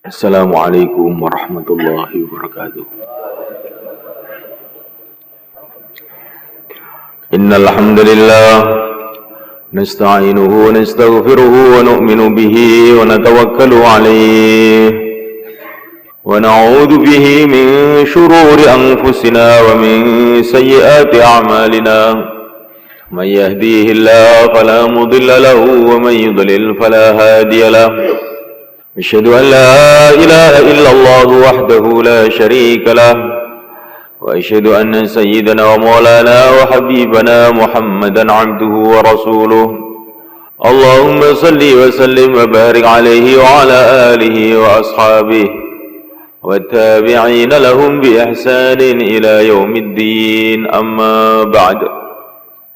Assalamualaikum warahmatullahi wabarakatuh. Innal hamdalillah nasta'inuhu wa nastaghfiruhu wa nu'minu bihi wa natawakkalu alayhi wa na'udzu bihi min shururi anfusina wa min sayyiati a'malina. Man yahdihillahu fala mudilla lahu wa man yudlil fala hadiya lahu. أشهد أن لا إله إلا الله وحده لا شريك له وأشهد أن سيدنا ومولانا وحبيبنا محمدا عبده ورسوله اللهم صل وسلم وبارك عليه وعلى آله وأصحابه والتابعين لهم بإحسان إلى يوم الدين أما بعد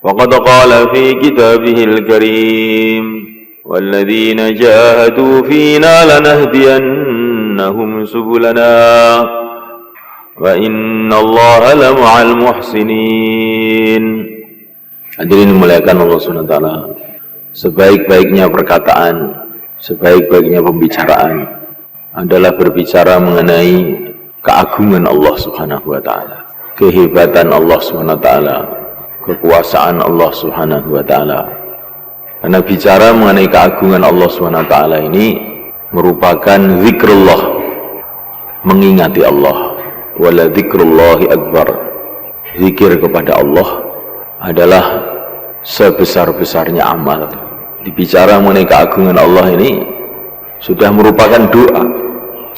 وقد قال في كتابه الكريم والذين جاهدوا فينا لنهدينهم سبلنا وإن الله لمع المحسنين. Hadirin dimuliakan Allah SWT. Sebaik-baiknya perkataan, sebaik-baiknya pembicaraan adalah berbicara mengenai keagungan Allah Subhanahu wa taala, kehebatan Allah Subhanahu wa taala, kekuasaan Allah Subhanahu wa taala. Karena bicara mengenai keagungan Allah SWT ini merupakan zikrullah, mengingati Allah. Wala zikrullahi akbar. Zikir kepada Allah adalah sebesar-besarnya amal. Dibicara mengenai keagungan Allah ini sudah merupakan doa.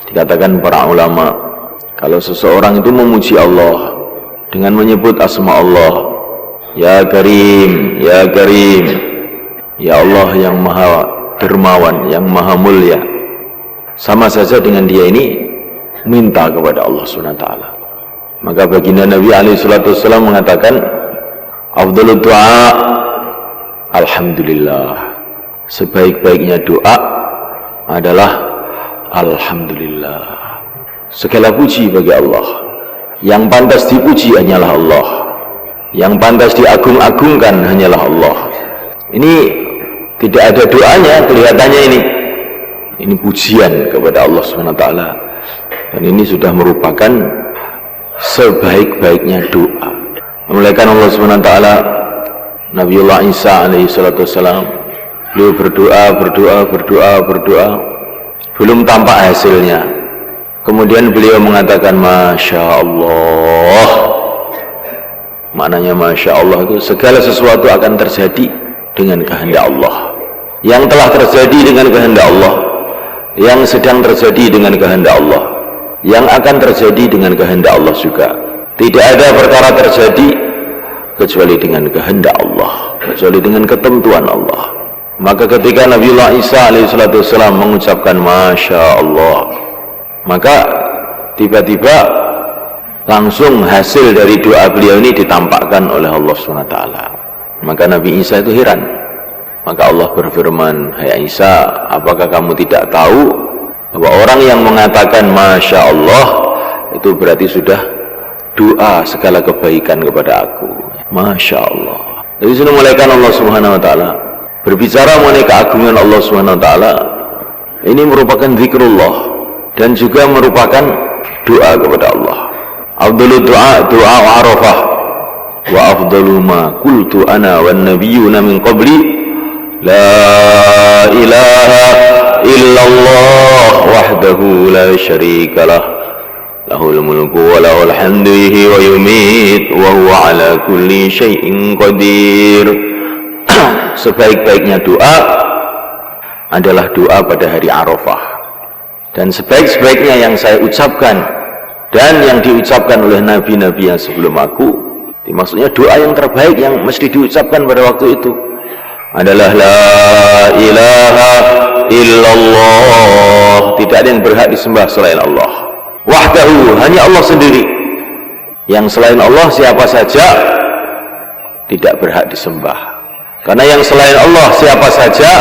Dikatakan para ulama, kalau seseorang itu memuji Allah dengan menyebut asma Allah, Ya Karim, Ya Karim, Ya Allah yang maha dermawan, yang maha mulia, sama saja dengan dia ini minta kepada Allah SWT. Maka baginda Nabi SAW mengatakan, afdhalud du'a Alhamdulillah. Sebaik-baiknya doa adalah Alhamdulillah. Segala puji bagi Allah. Yang pantas dipuji hanyalah Allah. Yang pantas diagung-agungkan hanyalah Allah. Ini tidak ada doanya, kelihatannya ini pujian kepada Allah SWT. Dan ini sudah merupakan sebaik-baiknya doa. Memuliakan Allah SWT, Nabiullah Isa alaihissalam, beliau berdoa, belum tampak hasilnya. Kemudian beliau mengatakan Masya Allah. Maknanya Masya Allah itu segala sesuatu akan terjadi dengan kehendak Allah. Yang telah terjadi dengan kehendak Allah, yang sedang terjadi dengan kehendak Allah, yang akan terjadi dengan kehendak Allah juga. Tidak ada perkara terjadi kecuali dengan kehendak Allah, kecuali dengan ketentuan Allah. Maka ketika Nabiullah Isa alaihissalam mengucapkan Masya Allah, maka tiba-tiba langsung hasil dari doa beliau ini ditampakkan oleh Allah SWT. Maka Nabi Isa itu heran. Maka Allah berfirman, Hai Isa, apakah kamu tidak tahu bahwa orang yang mengatakan Masya Allah itu berarti sudah doa segala kebaikan kepada aku. Masya Allah. Jadi sudah mulaikan Allah Subhanahu wa taala berbicara mengenai keagungan Allah Subhanahu wa taala. Ini merupakan zikrullah dan juga merupakan doa kepada Allah. Afdhalud du'a du'a Arafah wa afdalu ma qultu ana wan nabiyyuna min qabli La ilaha illallah wahdahu la syarika lah lahul mulku wa lahul hamdu yuhyi wa yumiit wa huwa ala kulli syai'in qadir. Sebaik-baiknya doa adalah doa pada hari Arafah. Dan sebaik-baiknya yang saya ucapkan dan yang diucapkan oleh nabi-nabi yang sebelum aku, maksudnya doa yang terbaik yang mesti diucapkan pada waktu itu adalah La ilaha illallah. Tidak ada yang berhak disembah selain Allah. Wahdahu, hanya Allah sendiri. Yang selain Allah siapa saja tidak berhak disembah. Karena yang selain Allah siapa saja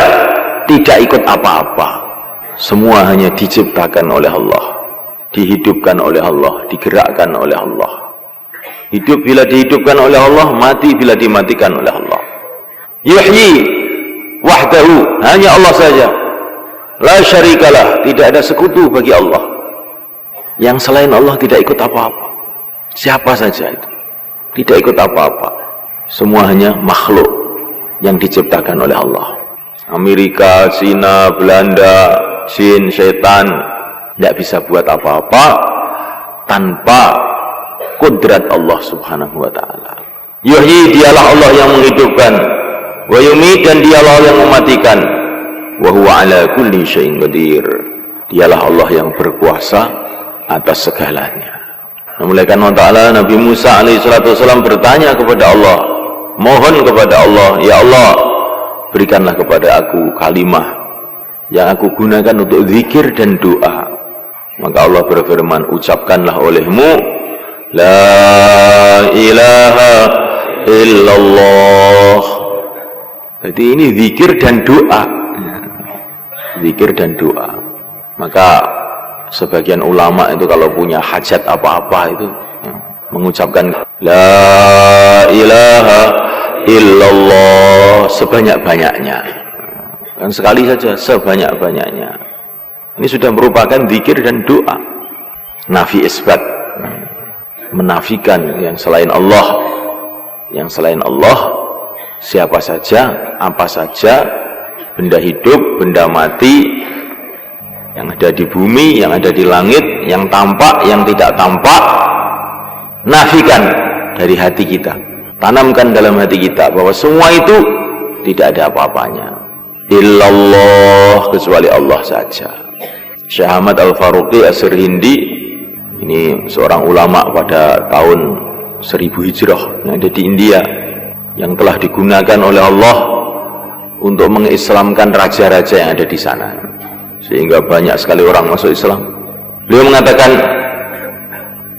tidak ikut apa-apa. Semua hanya diciptakan oleh Allah, dihidupkan oleh Allah, digerakkan oleh Allah. Hidup bila dihidupkan oleh Allah, mati bila dimatikan oleh Allah. Yuhyi wahdahu, hanya Allah saja. La syarikalah, tidak ada sekutu bagi Allah. Yang selain Allah tidak ikut apa-apa. Siapa saja itu tidak ikut apa-apa. Semua hanya makhluk yang diciptakan oleh Allah. Amerika, Cina, Belanda, jin, setan tidak bisa buat apa-apa tanpa kudrat Allah subhanahu wa ta'ala. Yuhyi, dialah Allah yang menghidupkan, wa yumit, dan dialah yang mematikan, wa huwa ala kulli syai'in qadir, dialah Allah yang berkuasa atas segalanya. Mulai karena ta'ala Nabi Musa alaihissalam bertanya kepada Allah, mohon kepada Allah, ya Allah, berikanlah kepada aku kalimah yang aku gunakan untuk zikir dan doa. Maka Allah berfirman, ucapkanlah olehmu la ilaha illallah. Jadi ini zikir dan doa, zikir dan doa. Maka sebagian ulama itu kalau punya hajat apa-apa itu mengucapkan la ilaha illallah sebanyak-banyaknya, kan sekali saja, sebanyak-banyaknya. Ini sudah merupakan zikir dan doa. Nafi isbat, menafikan yang selain Allah. Yang selain Allah, siapa saja, apa saja, benda hidup, benda mati, yang ada di bumi, yang ada di langit, yang tampak, yang tidak tampak, nafikan dari hati kita, tanamkan dalam hati kita bahwa semua itu tidak ada apa-apanya, illallah, kecuali Allah saja. Syekh Ahmad Al-Faruqi As-Sirhindi, ini seorang ulama pada tahun 1000 Hijrah yang ada di India, yang telah digunakan oleh Allah untuk mengislamkan raja-raja yang ada di sana, sehingga banyak sekali orang masuk Islam. Beliau mengatakan,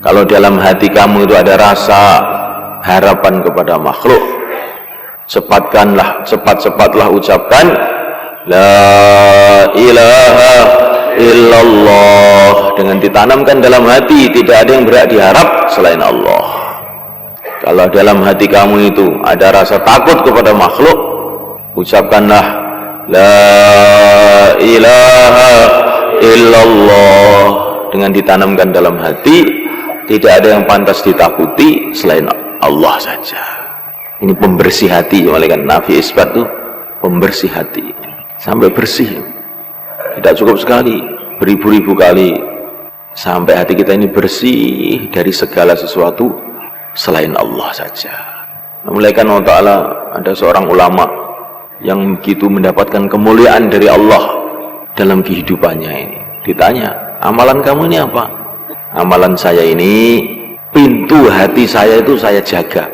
kalau dalam hati kamu itu ada rasa harapan kepada makhluk, cepat-cepatlah ucapkan la ilaha illallah, dengan ditanamkan dalam hati tidak ada yang berhak diharap selain Allah. Kalau dalam hati kamu itu ada rasa takut kepada makhluk, ucapkanlah la ilaha illallah, dengan ditanamkan dalam hati tidak ada yang pantas ditakuti selain Allah saja. Ini pembersih hati, malaikat nafi isbat itu pembersih hati sampai bersih. Tidak cukup sekali, beribu-ribu kali sampai hati kita ini bersih dari segala sesuatu selain Allah saja. Mulai karena ta'ala ada seorang ulama yang begitu mendapatkan kemuliaan dari Allah dalam kehidupannya ini. Ditanya, amalan kamu ini apa? Amalan saya ini, pintu hati saya itu saya jaga.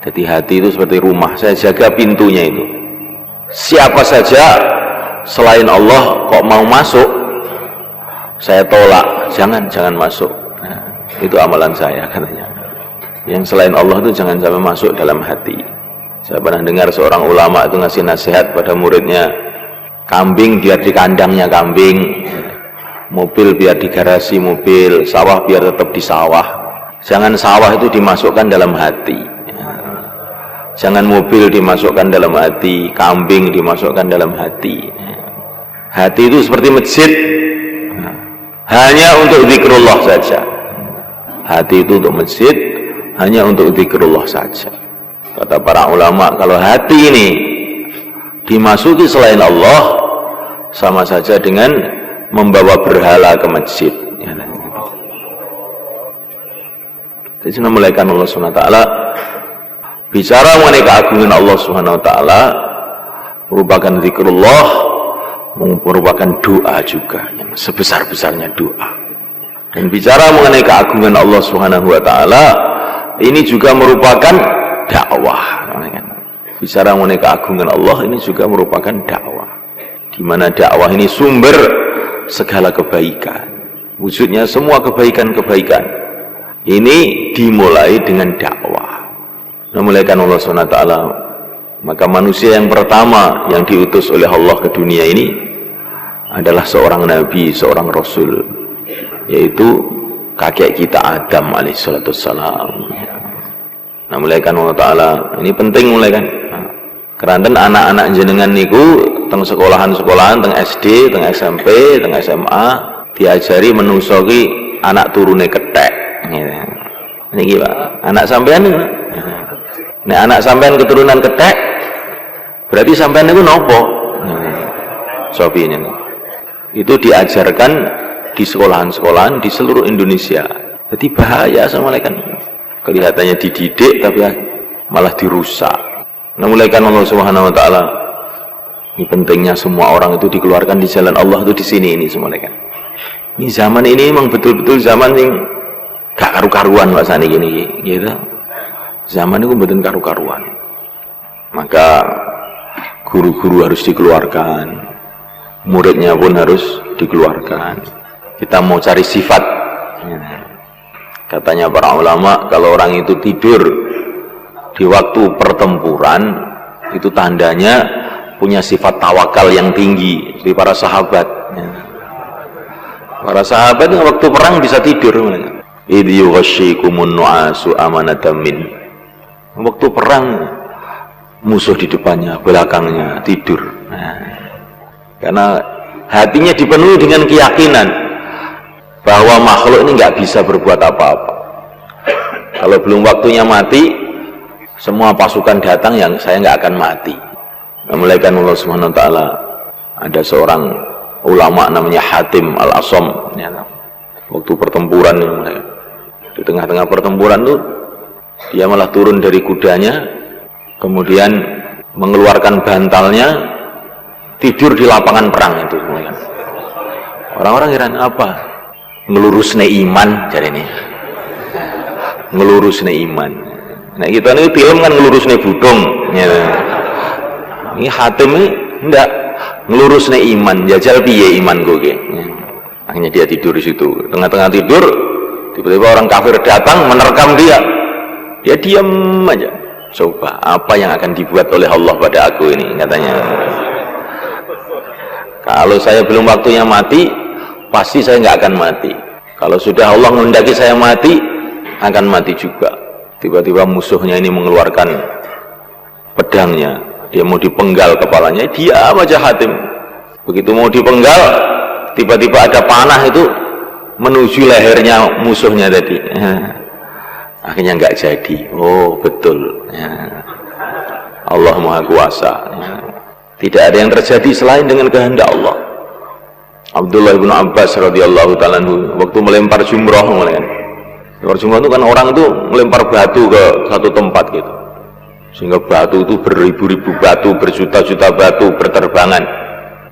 Jadi hati itu seperti rumah, saya jaga pintunya itu. Siapa saja selain Allah kok mau masuk, saya tolak, jangan masuk. Nah, itu amalan saya, katanya. Yang selain Allah itu jangan sampai masuk dalam hati. Saya pernah dengar seorang ulama itu ngasih nasihat pada muridnya, kambing biar di kandangnya kambing, mobil biar di garasi mobil, sawah biar tetap di sawah. Jangan sawah itu dimasukkan dalam hati, jangan mobil dimasukkan dalam hati, kambing dimasukkan dalam hati. Hati itu seperti masjid, hanya untuk zikrullah saja. Hati itu untuk masjid, hanya untuk zikrullah saja. Kata para ulama, kalau hati ini dimasuki selain Allah, sama saja dengan membawa berhala ke masjid. Jadi mulaikan Allah SWT bicara mengenai keagungan Allah SWT merupakan zikrullah, merupakan doa juga yang sebesar-besarnya doa. Dan bicara mengenai keagungan Allah SWT ini juga merupakan dakwah. Bicara mengenai keagungan Allah ini juga merupakan dakwah, di mana dakwah ini sumber segala kebaikan, wujudnya semua kebaikan-kebaikan ini dimulai dengan dakwah. Memulaikan Allah SWT, maka manusia yang pertama yang diutus oleh Allah ke dunia ini adalah seorang nabi, seorang rasul, yaitu kakek kita Adam alaihissalam. Nah, mulaikan Allah Ta'ala, ini penting mulaikan. Keranten anak-anak jenengan niku teng sekolahan-sekolahan, teng SD, teng SMP, teng SMA diajari menungso ki anak turune kethek. Niki Pak, anak sampean niku. Nek anak sampean keturunan kethek berarti sampean niku nopo? Sopi ini. Itu diajarkan di sekolahan-sekolahan di seluruh Indonesia. Jadi bahaya sama malaikat. Kelihatannya dididik tapi malah dirusak. Nah, mulaikan Allah Subhanahu wa taala. Ini pentingnya semua orang itu dikeluarkan di jalan Allah itu di sini ini semua malaikat. Ini zaman ini memang betul-betul zaman yang gak karu-karuan Pak Sani gini gitu. Zaman itu betul karu-karuan. Maka guru-guru harus dikeluarkan, muridnya pun harus dikeluarkan. Kita mau cari sifat. Katanya para ulama, kalau orang itu tidur di waktu pertempuran, itu tandanya punya sifat tawakal yang tinggi. Seperti para sahabat. Para sahabat yang waktu perang bisa tidur. Idh yughashshikumun nu'asu amanatan min. Waktu perang musuh di depannya, belakangnya tidur. Karena hatinya dipenuhi dengan keyakinan bahwa makhluk ini nggak bisa berbuat apa-apa. Kalau belum waktunya mati, semua pasukan datang yang saya nggak akan mati. Nah, mulaikan Allah Subhanahu wa taala, ada seorang ulama namanya Hatim Al-Asam. Waktu pertempuran di tengah-tengah pertempuran tuh dia malah turun dari kudanya, kemudian mengeluarkan bantalnya, tidur di lapangan perang itu. Orang-orang heran, apa? Ngelurusne iman, jadi ini. Ngelurusne iman. Nah kita ini film kan ngelurusne budong. Ini Hatim ini enggak ngelurusne iman, jajal piye iman gue. Akhirnya dia tidur di situ. Tengah-tengah tidur, tiba-tiba orang kafir datang menerkam dia. Dia diam aja. Coba apa yang akan dibuat oleh Allah pada aku ini, katanya. Kalau saya belum waktunya mati, pasti saya nggak akan mati. Kalau sudah Allah menghendaki saya mati, akan mati juga. Tiba-tiba musuhnya ini mengeluarkan pedangnya, dia mau dipenggal kepalanya, diam aja Hatim. Begitu mau dipenggal, tiba-tiba ada panah itu menuju lehernya musuhnya tadi. Akhirnya nggak jadi. Oh betul ya. Allah Maha Kuasa ya. Tidak ada yang terjadi selain dengan kehendak Allah. Abdullah bin Abbas radhiyallahu ta'ala waktu melempar jumrah, melempar jumrah itu kan orang itu melempar batu ke satu tempat gitu, sehingga batu itu beribu-ribu batu, berjuta-juta batu berterbangan.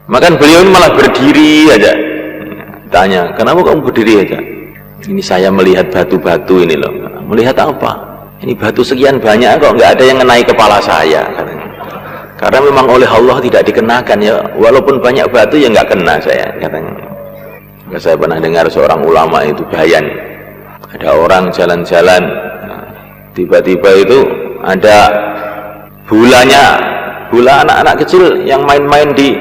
Maka beliau ini malah berdiri aja. Tanya, kenapa kamu berdiri aja? Ini saya melihat batu-batu ini loh. Melihat apa? Ini batu sekian banyak kok nggak ada yang mengenai kepala saya, katanya. Karena memang oleh Allah tidak dikenakan ya, walaupun banyak batu ya nggak kena saya, katanya. Saya pernah dengar seorang ulama itu bayan, ada orang jalan-jalan, tiba-tiba itu ada bulanya, bula anak-anak kecil yang main-main di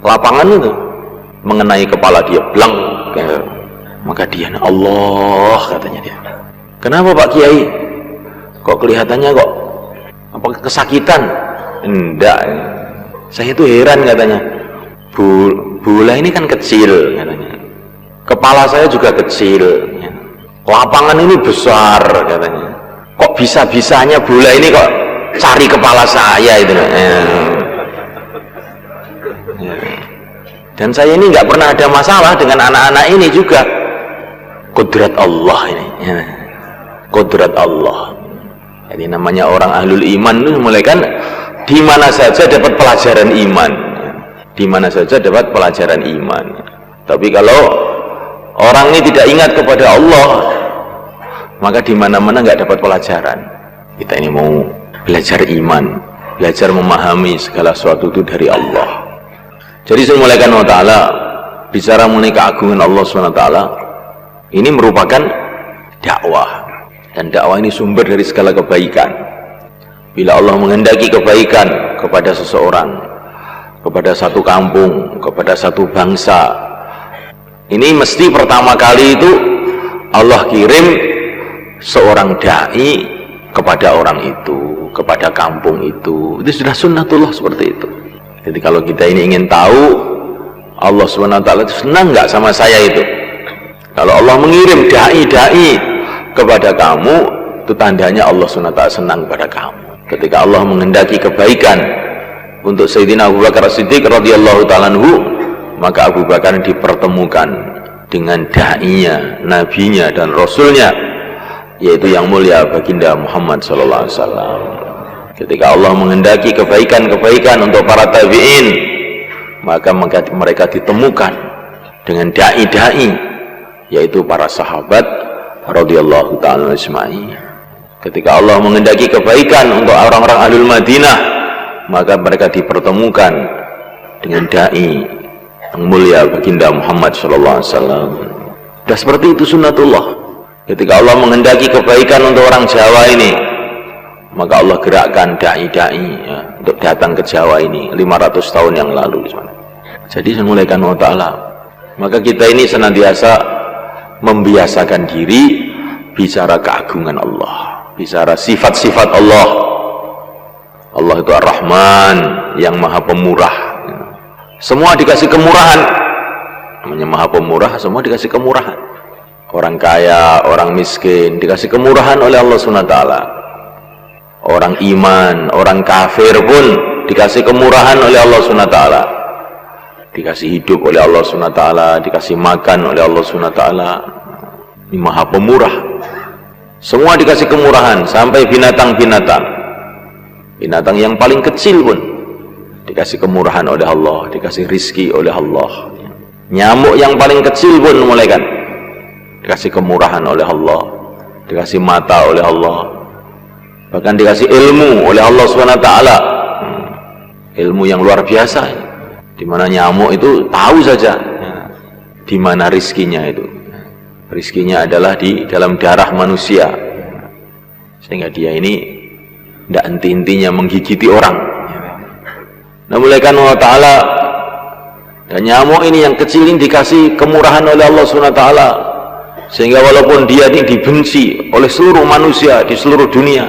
lapangan itu mengenai kepala dia, blang. Maka dia, Allah, katanya dia. Kenapa Pak Kiai? Kok kelihatannya kok apa kesakitan? Enggak. Saya itu heran, katanya. Bola ini kan kecil, katanya. Kepala saya juga kecil. Lapangan ini besar, katanya. Kok bisa-bisanya bola ini kok cari kepala saya itu? Dan saya ini nggak pernah ada masalah dengan anak-anak ini juga. Kodrat Allah ini, kodrat Allah. Jadi namanya orang ahlul iman itu mulai kan di mana saja dapat pelajaran iman, di mana saja dapat pelajaran iman. Tapi kalau orang ini tidak ingat kepada Allah, maka di mana-mana nggak dapat pelajaran. Kita ini mau belajar iman, belajar memahami segala sesuatu itu dari Allah. Jadi semulaikan Allah Ta'ala bicara mengenai keagungan Allah SWT, ini merupakan dakwah, dan dakwah ini sumber dari segala kebaikan. Bila Allah menghendaki kebaikan kepada seseorang, kepada satu kampung, kepada satu bangsa, ini mesti pertama kali itu Allah kirim seorang da'i kepada orang itu, kepada kampung itu. Itu sudah sunnatullah seperti itu. Jadi kalau kita ini ingin tahu Allah SWT itu senang nggak sama saya itu, kalau Allah mengirim dai-dai kepada kamu, itu tandanya Allah SWT senang kepada kamu. Ketika Allah menghendaki kebaikan untuk Sayyidina Abu Bakar As-Siddiq radhiyallahu ta'ala anhu, maka Abu Bakar dipertemukan dengan dai-nya, nabinya dan rasulnya, yaitu yang mulia baginda Muhammad sallallahu alaihi wasallam. Ketika Allah menghendaki kebaikan-kebaikan untuk para tabi'in, maka mereka ditemukan dengan dai-dai, yaitu para sahabat radhiyallahu ta'ala ajma'in. Ketika Allah menghendaki kebaikan untuk orang-orang Ahlul Madinah, maka mereka dipertemukan dengan dai yang mulia baginda Muhammad sallallahu alaihi wasallam. Dan seperti itu sunnatullah. Ketika Allah menghendaki kebaikan untuk orang Jawa ini, maka Allah gerakkan dai-dai ya, untuk datang ke Jawa ini 500 tahun yang lalu. Jadi semulaikan Allah Ta'ala, maka kita ini senantiasa membiasakan diri bicara keagungan Allah, bicara sifat-sifat Allah. Allah itu Ar-Rahman, yang maha pemurah. Semua dikasih kemurahan, namanya maha pemurah, semua dikasih kemurahan. Orang kaya, orang miskin dikasih kemurahan oleh Allah SWT. Orang iman, orang kafir pun dikasih kemurahan oleh Allah SWT. Dikasih hidup oleh Allah SWT, dikasih makan oleh Allah SWT. Ini maha pemurah. Semua dikasih kemurahan, sampai binatang-binatang. Binatang yang paling kecil pun dikasih kemurahan oleh Allah, dikasih rizki oleh Allah. Nyamuk yang paling kecil pun mulaikan dikasih kemurahan oleh Allah, dikasih mata oleh Allah, bahkan dikasih ilmu oleh Allah SWT. Ilmu yang luar biasa, di mana nyamuk itu tahu saja di mana rizkinya itu. Rizkinya adalah di dalam darah manusia, sehingga dia ini tidak henti-hentinya menggigiti orang. Nah, mulaikan Allah Ta'ala, dan nyamuk ini yang kecil ini dikasih kemurahan oleh Allah SWT, sehingga walaupun dia ini dibenci oleh seluruh manusia di seluruh dunia,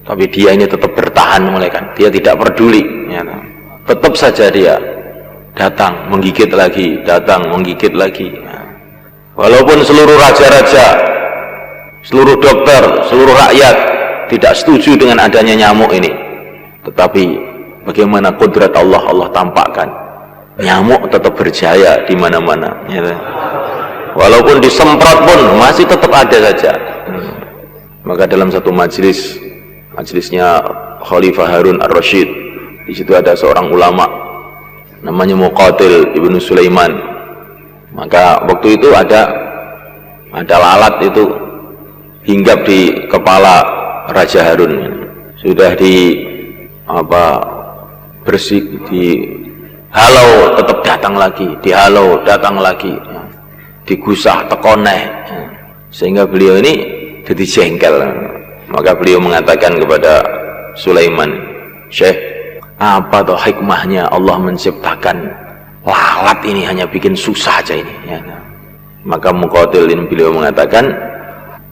tapi dia ini tetap bertahan, mulaikan, dia tidak peduli, tetap saja dia datang menggigit lagi, datang menggigit lagi. Walaupun seluruh raja-raja, seluruh dokter, seluruh rakyat tidak setuju dengan adanya nyamuk ini, tetapi bagaimana kudrat Allah, Allah tampakkan nyamuk tetap berjaya di mana-mana. Walaupun disemprot pun masih tetap ada saja. Maka dalam satu majelisnya Khalifah Harun Ar-Rasyid, di situ ada seorang ulama namanya Muqatil Ibnu Sulaiman. Maka waktu itu ada lalat itu hinggap di kepala Raja Harun. Sudah bersih, dihalau, tetap datang lagi, dihalau, datang lagi, digusah, tekoneh, sehingga beliau ini jadi jengkel. Maka beliau mengatakan kepada Sulaiman, Syekh, apa toh hikmahnya Allah menciptakan lalat ini, hanya bikin susah aja ini, ya. Maka Muqatil ini beliau mengatakan,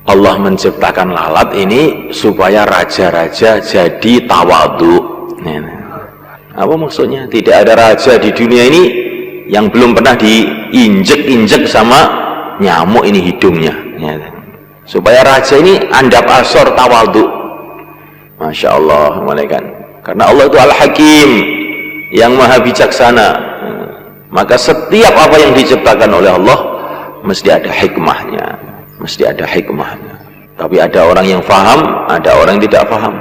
Allah menciptakan lalat ini supaya raja-raja jadi tawadhu. Apa maksudnya? Tidak ada raja di dunia ini yang belum pernah diinjek-injek sama nyamuk ini hidungnya, ya. Supaya raja ini andap asor tawadhu. Masya Allah, malaikat. Karena Allah itu Al-Hakim, yang maha bijaksana. Maka setiap apa yang diciptakan oleh Allah mesti ada hikmahnya, mesti ada hikmahnya. Tapi ada orang yang faham, ada orang yang tidak faham.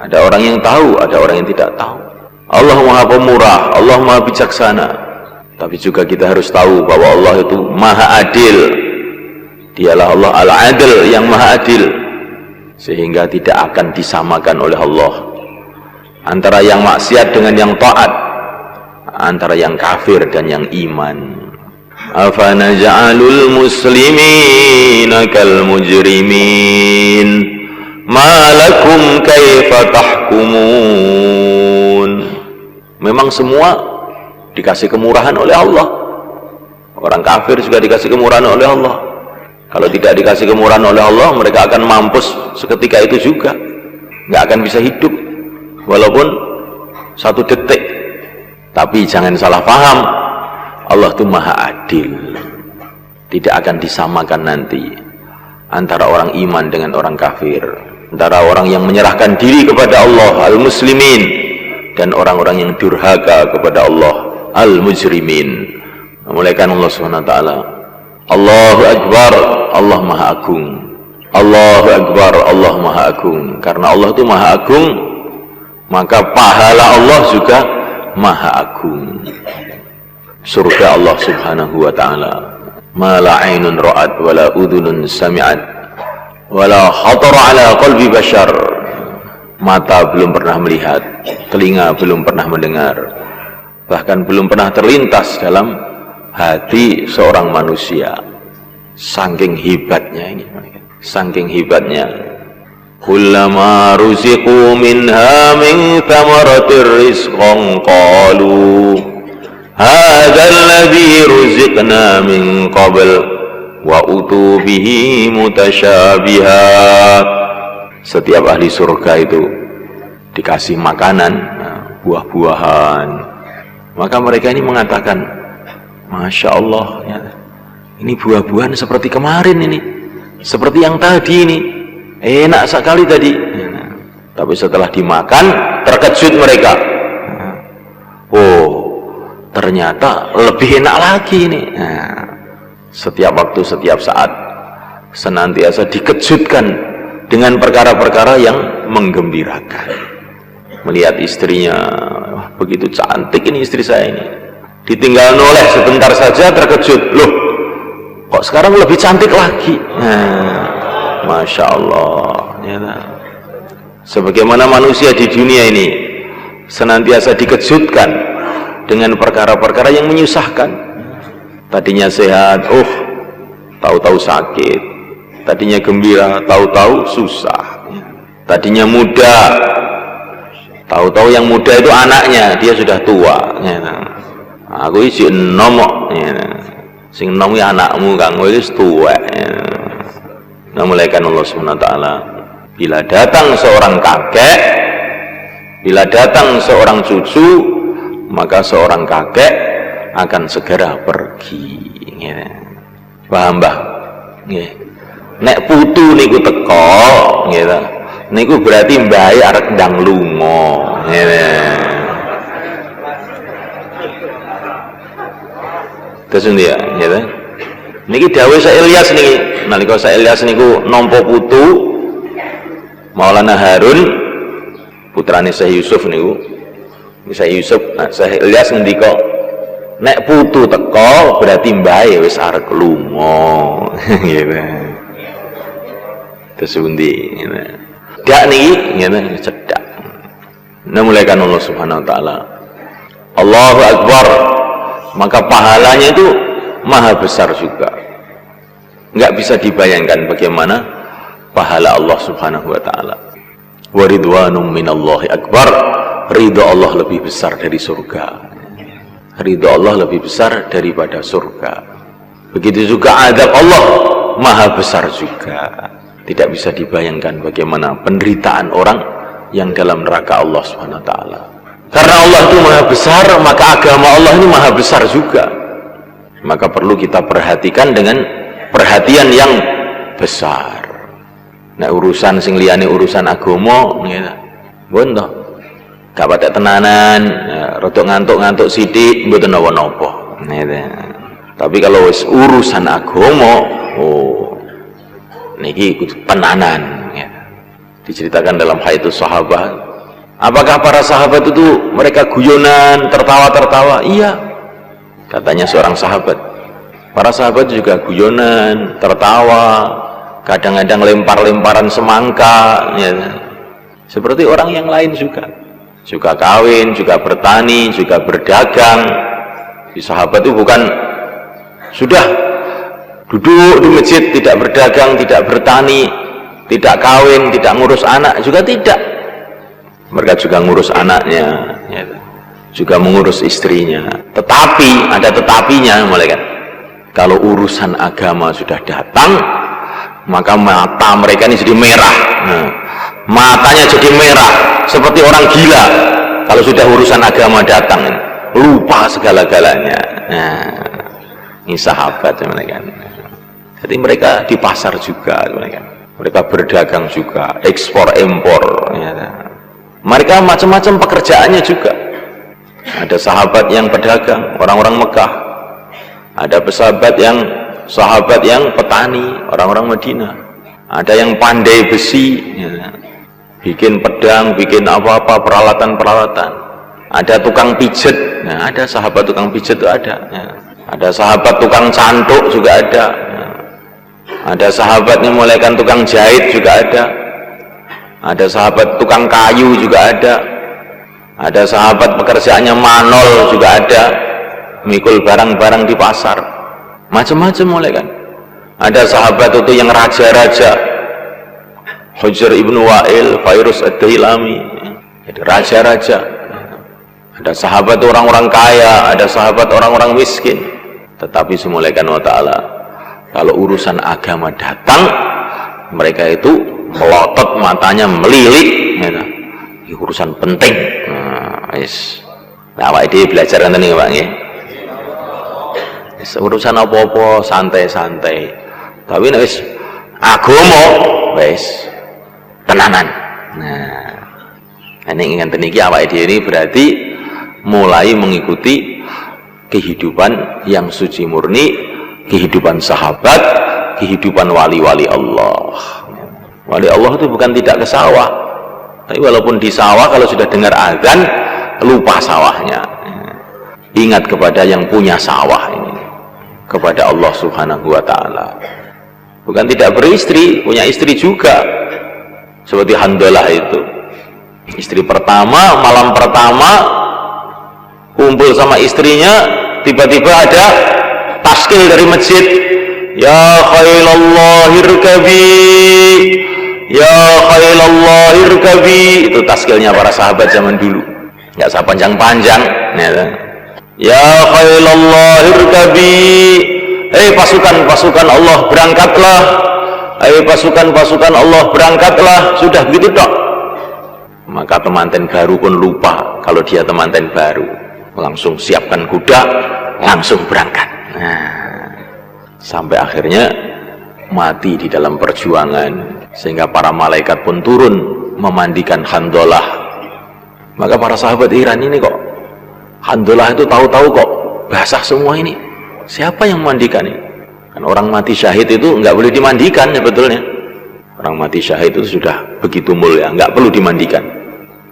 Ada orang yang tahu, ada orang yang tidak tahu. Allah maha pemurah, Allah maha bijaksana. Tapi juga kita harus tahu bahwa Allah itu maha adil. Dialah Allah Al-Adil, yang maha adil. Sehingga tidak akan disamakan oleh Allah antara yang maksiat dengan yang taat, antara yang kafir dan yang iman. Afanaj'alul muslimina kal mujrimin ma lakum kaifa tahkumun. Memang semua dikasih kemurahan oleh Allah. Orang kafir juga dikasih kemurahan oleh Allah. Kalau tidak dikasih kemurahan oleh Allah, mereka akan mampus seketika itu juga, nggak akan bisa hidup walaupun 1 detik. Tapi jangan salah paham, Allah itu maha adil. Tidak akan disamakan nanti antara orang iman dengan orang kafir, antara orang yang menyerahkan diri kepada Allah al-muslimin dan orang-orang yang durhaka kepada Allah al-mujrimin. Memuliakan Allah SWT. Allahu Akbar, Allah maha agung. Allahu Akbar, Allah maha agung. Karena Allah itu maha agung, maka pahala Allah juga maha agung. Surga Allah Subhanahu wa ta'ala, ma la ainun ra'at wa la udhunun sami'at wa la khatara ala qalbi bashar. Mata belum pernah melihat, telinga belum pernah mendengar, bahkan belum pernah terlintas dalam hati seorang manusia. Saking hebatnya ini, saking hebatnya. Kullama ruziqu minha min thamaratir rizqan qalu hadha alladhi ruziqna min qabl wa utu bihi mutasyabiha. Setiap ahli surga itu dikasih makanan, buah-buahan, maka mereka ini mengatakan, Masya Allah ya, ini buah-buahan seperti kemarin ini, seperti yang tadi ini, enak sekali tadi. Tapi setelah dimakan terkejut mereka, oh ternyata lebih enak lagi ini. Setiap waktu, setiap saat senantiasa dikejutkan dengan perkara-perkara yang menggembirakan. Melihat istrinya, wah, begitu cantik ini istri saya ini, ditinggal noleh sebentar saja terkejut, loh kok sekarang lebih cantik lagi. Masya Allah ya. Sebagaimana manusia di dunia ini senantiasa dikejutkan dengan perkara-perkara yang menyusahkan. Tadinya sehat, tahu-tahu sakit. Tadinya gembira, tahu-tahu susah. Tadinya muda, tahu-tahu yang muda itu anaknya, dia sudah tua. Aku isi enom, sing enom ya anakmu, kamu itu tua. Memuliakan Allah SWT. Bila datang seorang kakek, bila datang seorang cucu, maka seorang kakek akan segera pergi. Paham Mbah? Nek putu niku teko, gitu. Niku berarti mbae arek ndang lunga, gitu. Terus dia, gitu. Niki dawuh Syekh Ilyas niki, nalika Syekh Ilyas niku nampa putu Maulana Harun, putrane Syekh Yusuf niku. Syekh Yusuf, Syekh Ilyas ngendika, nek putu teko berarti mbae wis arep lunga, gitu. Tesundi dak niki ngene cedak. Memuliakan Allah Subhanahu wa taala. Allahu Akbar. Maka pahalanya itu maha besar juga. Enggak bisa dibayangkan bagaimana pahala Allah Subhanahu wa taala. Wa ridwanum minallahi akbar. Ridha Allah lebih besar dari surga. Ridha Allah lebih besar daripada surga. Begitu juga azab Allah maha besar juga. Tidak bisa dibayangkan bagaimana penderitaan orang yang dalam neraka Allah SWT. Karena Allah itu maha besar, maka agama Allah ini maha besar juga. Maka perlu kita perhatikan dengan perhatian yang besar. Nah urusan sing liyane urusan agama, mboten to. Gak pada tenanan, rodok ngantuk-ngantuk sithik mboten napa-napa. Tapi kalau urusan agama, niki tenanan ya. Diceritakan dalam Hayatus Sahabat, apakah para sahabat itu mereka guyonan, tertawa-tertawa? Iya, katanya seorang sahabat, para sahabat juga guyonan, tertawa, kadang-kadang lempar-lemparan semangka ya. Seperti orang yang lain juga kawin, juga bertani, juga berdagang. Di sahabat itu bukan sudah duduk di masjid, tidak berdagang, tidak bertani, tidak kawin, tidak ngurus anak, juga tidak. Mereka juga ngurus anaknya, ya, juga mengurus istrinya. Tetapi, ada tetapinya, malaikat. Kalau urusan agama sudah datang, maka mata mereka ini jadi merah. Matanya jadi merah, seperti orang gila. Kalau sudah urusan agama datang, lupa segala-galanya. Nah, ini sahabat mereka. Jadi mereka di pasar juga mereka berdagang juga, ekspor impor ya. Mereka macam-macam pekerjaannya juga. Ada sahabat yang pedagang, orang-orang Mekah. Ada sahabat yang petani, orang-orang Madinah. Ada yang pandai besi ya. Bikin pedang, bikin apa-apa, peralatan-peralatan. Ada tukang pijet, nah, ada sahabat tukang pijet itu ada ya. Ada sahabat tukang cantuk juga ada ya. Ada sahabat yang mulaikan tukang jahit juga ada. Ada sahabat tukang kayu juga ada. Ada sahabat pekerjaannya manol juga ada, mikul barang-barang di pasar, macam-macam mulai kan. Ada sahabat itu yang raja-raja, Hujr ibnu Wa'il, Fairuz ad-Dailami, jadi raja-raja. Ada sahabat orang-orang kaya, ada sahabat orang-orang miskin. Tetapi semulaikan wa ta'ala, kalau urusan agama datang, mereka itu melotot matanya, melilit ya. Urusan penting. Nah, awake dhewe belajar ngene iki, Pak nggih. Urusan apa-apa santai-santai. Tapi nek wis agama wis tenanan. Nah, ini ngenten iki awake dhewe ini berarti mulai mengikuti kehidupan yang suci murni, kehidupan sahabat, kehidupan wali-wali Allah. Wali Allah itu bukan tidak ke sawah. Tapi walaupun di sawah kalau sudah dengar azan lupa sawahnya. Ingat kepada yang punya sawah ini, kepada Allah Subhanahu wa ta'ala. Bukan tidak beristri, punya istri juga. Seperti Handalah itu. Istri pertama, malam pertama kumpul sama istrinya, tiba-tiba ada taskil dari masjid. Ya khailallah irkabi, ya khailallah irkabi. Itu taskilnya para sahabat zaman dulu, nggak usah panjang-panjang ya khailallah irkabi, pasukan-pasukan Allah berangkatlah, pasukan-pasukan Allah berangkatlah. Sudah begitu dok. Maka temanten baru pun lupa kalau dia temanten baru, langsung siapkan kuda, langsung berangkat. Sampai akhirnya mati di dalam perjuangan, sehingga para malaikat pun turun memandikan Handalah. Maka para sahabat Iran ini kok Handalah itu tahu-tahu kok basah semua ini, siapa yang memandikan ini? Kan orang mati syahid itu nggak boleh dimandikan ya, betulnya orang mati syahid itu sudah begitu mulia, nggak perlu dimandikan.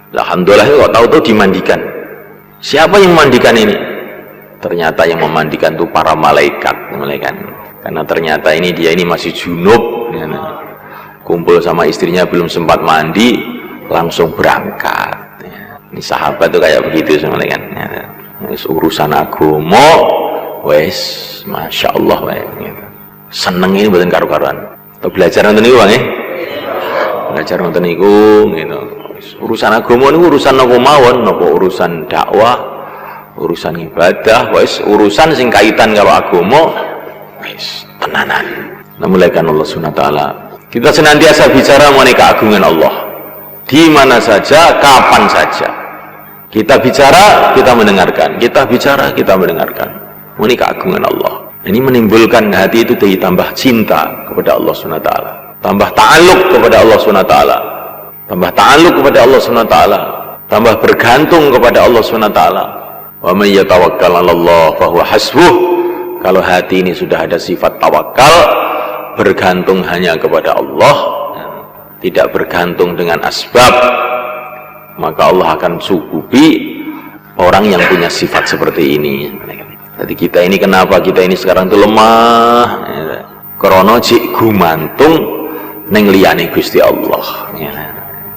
Lah Handalah itu kok tahu-tahu dimandikan. Siapa yang memandikan ini? Ternyata yang memandikan itu para malaikat. Karena ternyata dia ini masih junub ya, kumpul sama istrinya belum sempat mandi, langsung berangkat ya. Ini sahabat tuh kayak begitu semuanya kan ya. Urusan agama wes masya Allah gitu. Seneng ini buatan karu-karuan. Belajar nonton niku Bang belajar nonton niku gitu. Urusan agama ini urusan apa mawon, apa urusan dakwah, urusan ibadah, wes urusan sing kaitan kalau agama wes tenanan. Namulakan Allah Subhanahu wa ta'ala. Kita senantiasa bicara mengenai keagungan Allah. Di mana saja, kapan saja. Kita bicara, kita mendengarkan. Kita bicara, kita mendengarkan. Mengenai keagungan Allah. Ini menimbulkan hati itu ditambah cinta kepada Allah Subhanahu wa ta'ala. Tambah ta'aluk kepada Allah Subhanahu wa ta'ala. Tambah ta'aluk kepada Allah Subhanahu wa ta'ala. Tambah bergantung kepada Allah Subhanahu wa ta'ala. Wa may yatawakkal 'alallah fa huwa hasbuh. Kalau hati ini sudah ada sifat tawakal, bergantung hanya kepada Allah, tidak bergantung dengan asbab, maka Allah akan cukupi orang yang punya sifat seperti ini. Jadi kita ini kenapa kita ini sekarang itu lemah? Krono cik gumantung neng liyane Gusti Allah.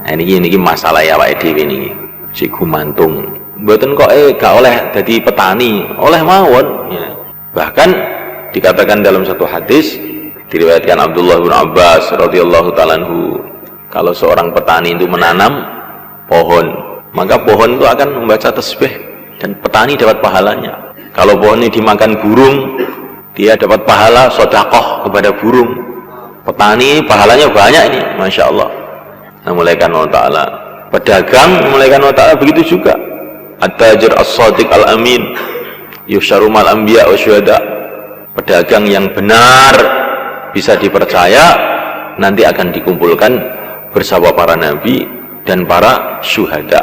Ini masalah ya Pak Edi ini. Cik gumantung. Mboten kok gak oleh jadi petani, oleh mawon. Bahkan dikatakan dalam satu hadis diriwayatkan Abdullah bin Abbas radhiyallahu ta'ala anhu, kalau seorang petani itu menanam pohon, maka pohon itu akan membaca tasbih dan petani dapat pahalanya. Kalau pohon ini dimakan burung, dia dapat pahala sedekah kepada burung. Petani pahalanya banyak ini, masya Allah. Namulakan Allah Ta'ala. Pedagang namulakan Allah Ta'ala begitu juga. at-tajir as-shadiq al-amin yusharu mal anbiya wa syuhada. Pedagang yang benar, bisa dipercaya, nanti akan dikumpulkan bersama para nabi dan para syuhada,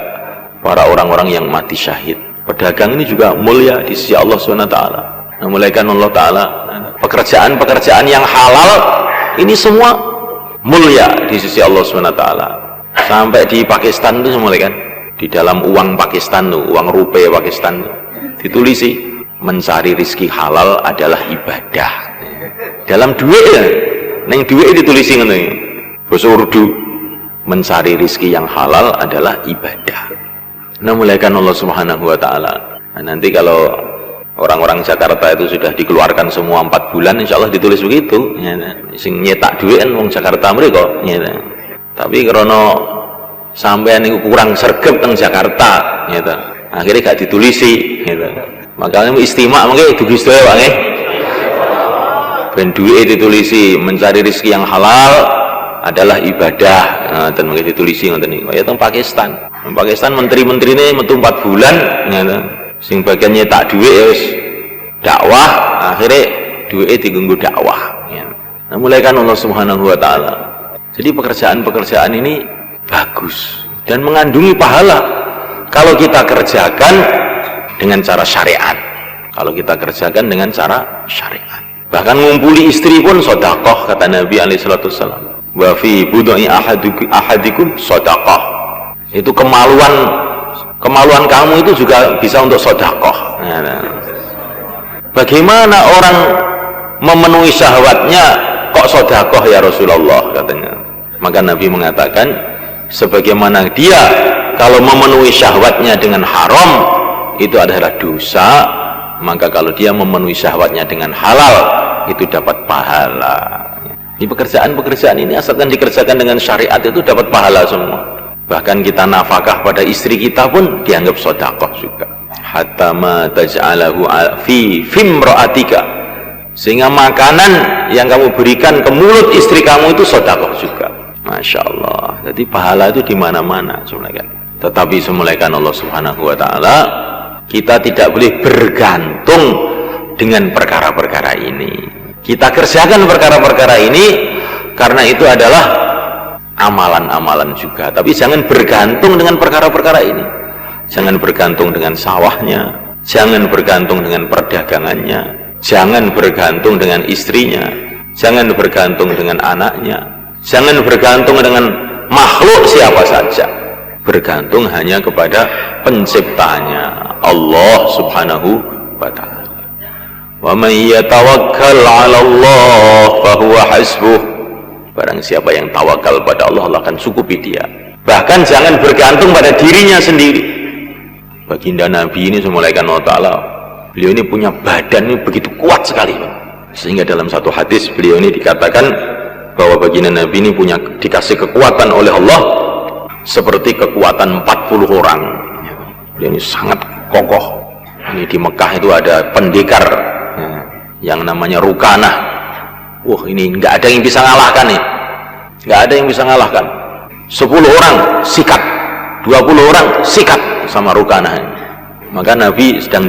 para orang-orang yang mati syahid. Pedagang ini juga mulia di sisi Allah SWT. Nah, mulaikan Allah Ta'ala, pekerjaan-pekerjaan yang halal ini semua mulia di sisi Allah SWT. Sampai di Pakistan itu mulaikan, di dalam uang Pakistan tuh, uang rupiah Pakistan tuh, ditulisi mencari rizki halal adalah ibadah. Dalam duit ya, neng duit ditulisi ngono iki. Bahasa Urdu, mencari rizki yang halal adalah ibadah. Nah, mulaikan Allah Subhanahu wa Ta'ala. Nah, nanti kalau orang-orang Jakarta itu sudah dikeluarkan semua 4 bulan, insya Allah ditulis begitu ya, sing nyetak duit kan wong Jakarta mereka ya. Tapi karena sampean itu kurang sergap teng Jakarta ya, akhirnya gak ditulisi ya. Makanya istimak mungkin dugis doa wae ben duit ditulisi mencari rezeki yang halal adalah ibadah. Nah, dan mungkin ditulisi ngoten niku ya teng Pakistan. Pakistan menteri-menterine metu 4 bulan ya, sing bagian nyetak duit ya wis dakwah, akhirnya duit diganggu dakwah ya. Nah, mulaikan Allah Subhanahu wa Ta'ala. Jadi pekerjaan-pekerjaan ini bagus dan mengandungi pahala kalau kita kerjakan dengan cara syariat. Kalau kita kerjakan dengan cara syariat, bahkan ngumpuli istri pun sedekah, kata Nabi SAW. Wa fi budai ahadikum sedekah. Itu kemaluan kamu itu juga bisa untuk sedekah. Nah, bagaimana orang memenuhi syahwatnya kok sedekah ya Rasulullah, katanya. Maka Nabi mengatakan, sebagaimana dia kalau memenuhi syahwatnya dengan haram itu adalah dosa, maka kalau dia memenuhi syahwatnya dengan halal itu dapat pahala. Di pekerjaan-pekerjaan ini asalkan dikerjakan dengan syariat itu dapat pahala semua. Bahkan kita nafkah pada istri kita pun dianggap sedekah juga. Hatta ma taj'alahu fi fimra'atika, sehingga makanan yang kamu berikan ke mulut istri kamu itu sedekah juga. Masya Allah. Jadi pahala itu di mana-mana semuanya. Tetapi semulaikan Allah Subhanahu wa Ta'ala, kita tidak boleh bergantung dengan perkara-perkara ini. Kita kerjakan perkara-perkara ini karena itu adalah amalan-amalan juga. Tapi jangan bergantung dengan perkara-perkara ini. Jangan bergantung dengan sawahnya, jangan bergantung dengan perdagangannya, jangan bergantung dengan istrinya, jangan bergantung dengan anaknya, jangan bergantung dengan makhluk siapa saja. Bergantung hanya kepada penciptanya, Allah Subhanahu wa Ta'ala. Wa may yatawakkal 'ala Allah fa huwa hasbuh. Barang siapa yang tawakal pada Allah, Allah akan cukupi dia. Bahkan jangan bergantung pada dirinya sendiri. Baginda Nabi ini semulaikan Allah Ta'ala, beliau ini punya badan ini begitu kuat sekali, sehingga dalam satu hadis beliau ini dikatakan bahwa baginda Nabi ini dikasih kekuatan oleh Allah seperti kekuatan 40 orang. Beliau ini sangat kokoh. Ini di Mekah itu ada pendekar yang namanya Rukanah. Wah, ini nggak ada yang bisa ngalahkan nih, nggak ada yang bisa ngalahkan. 10 orang sikat, 20 orang sikat sama Rukanah. Maka Nabi sedang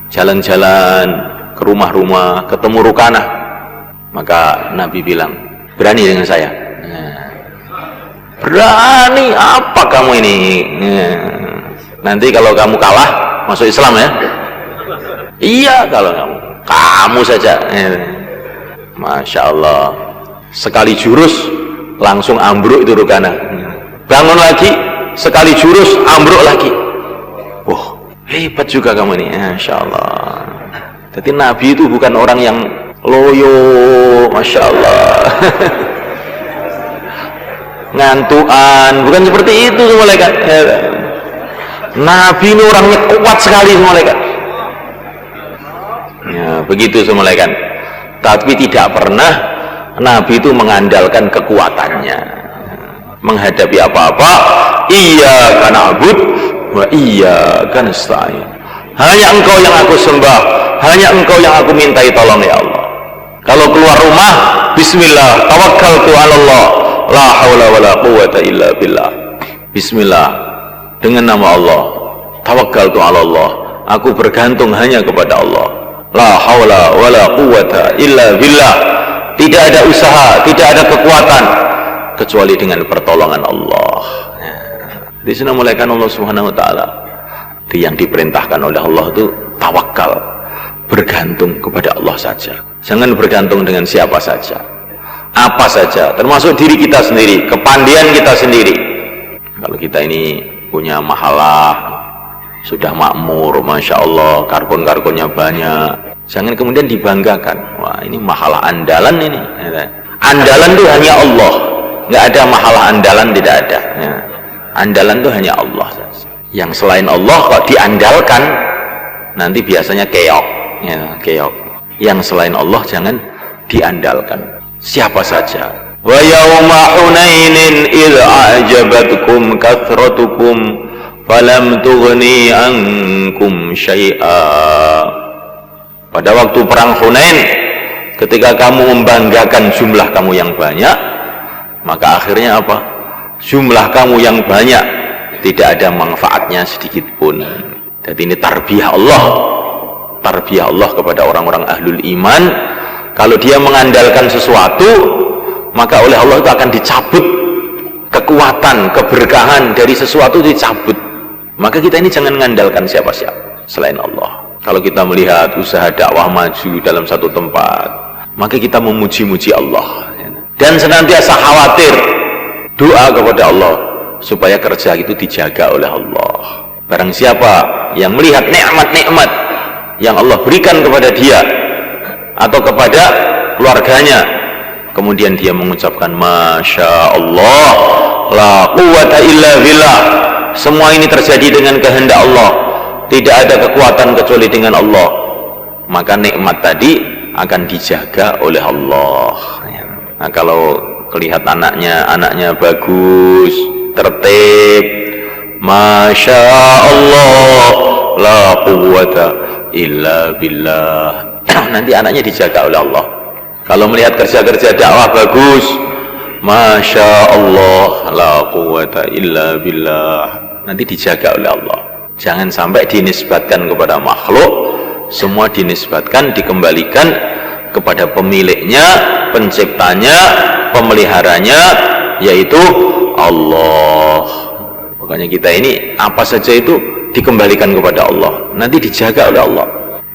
jalan-jalan ke rumah-rumah, ketemu Rukanah. Maka Nabi bilang, berani dengan saya? Berani apa kamu ini? Nanti kalau kamu kalah masuk Islam ya? Iya, kalau kamu saja. Masya Allah, sekali jurus langsung ambruk itu Rukanah. Bangun lagi, sekali jurus ambruk lagi. Wah, hebat juga kamu ini. Masya Allah. Jadi Nabi itu bukan orang yang loyo, Masya Allah. Ngantuan, bukan seperti itu malaikat. Nabi ini orangnya kuat sekali malaikat. Ya, begitu malaikat. Tapi tidak pernah Nabi itu mengandalkan kekuatannya menghadapi apa-apa. Iyyaka na'budu wa iyyaka nasta'in. Hanya Engkau yang aku sembah, hanya Engkau yang aku mintai tolong ya Allah. Kalau keluar rumah, bismillah, tawakkaltu 'ala Allah, la haula wala quwwata illa billah. Bismillah, dengan nama Allah, tawakkaltu 'ala Allah, aku bergantung hanya kepada Allah. La haula wala quwwata illa billah. Tidak ada usaha, tidak ada kekuatan kecuali dengan pertolongan Allah. Di sini mulaikan Allah Subhanahu wa taala. Yang diperintahkan oleh Allah itu tawakal, bergantung kepada Allah saja. Jangan bergantung dengan siapa saja, apa saja, termasuk diri kita sendiri, kepandaian kita sendiri. Kalau kita ini punya mahalah, sudah makmur, Masya Allah, karbon-karbonnya banyak, jangan kemudian dibanggakan. Wah, ini mahalah andalan ini. Andalan itu hanya Allah, nggak ada mahalah andalan, tidak ada. Andalan itu hanya Allah saja. Yang selain Allah kok diandalkan, nanti biasanya keok, keok. Yang selain Allah jangan diandalkan. Siapa saja. Wa yauma hunainin idh a'jabatkum kathratukum falam tughni ankum syai'a. Pada waktu perang Hunain, ketika kamu membanggakan jumlah kamu yang banyak, maka akhirnya apa? Jumlah kamu yang banyak tidak ada manfaatnya sedikit pun. Jadi ini tarbiyah Allah, tarbiyah Allah kepada orang-orang ahlul iman. Kalau dia mengandalkan sesuatu, maka oleh Allah itu akan dicabut kekuatan, keberkahan dari sesuatu, dicabut. Maka kita ini jangan mengandalkan siapa-siapa selain Allah. Kalau kita melihat usaha dakwah maju dalam satu tempat, maka kita memuji-muji Allah dan senantiasa khawatir, doa kepada Allah supaya kerja itu dijaga oleh Allah. Barang siapa yang melihat nikmat-nikmat yang Allah berikan kepada dia atau kepada keluarganya, kemudian dia mengucapkan Masya Allah, la quwwata illa billah, semua ini terjadi dengan kehendak Allah, tidak ada kekuatan kecuali dengan Allah, maka nikmat tadi akan dijaga oleh Allah. Nah, kalau lihat anaknya bagus, tertib, Masya Allah, la quwwata illa billah, nanti anaknya dijaga oleh Allah. Kalau melihat kerja-kerja dakwah bagus, Masya Allah, la quwwata illa billah, nanti dijaga oleh Allah. Jangan sampai dinisbatkan kepada makhluk, semua dinisbatkan, dikembalikan kepada pemiliknya, penciptanya, pemeliharanya, yaitu Allah. Makanya kita ini apa saja itu dikembalikan kepada Allah, nanti dijaga oleh Allah.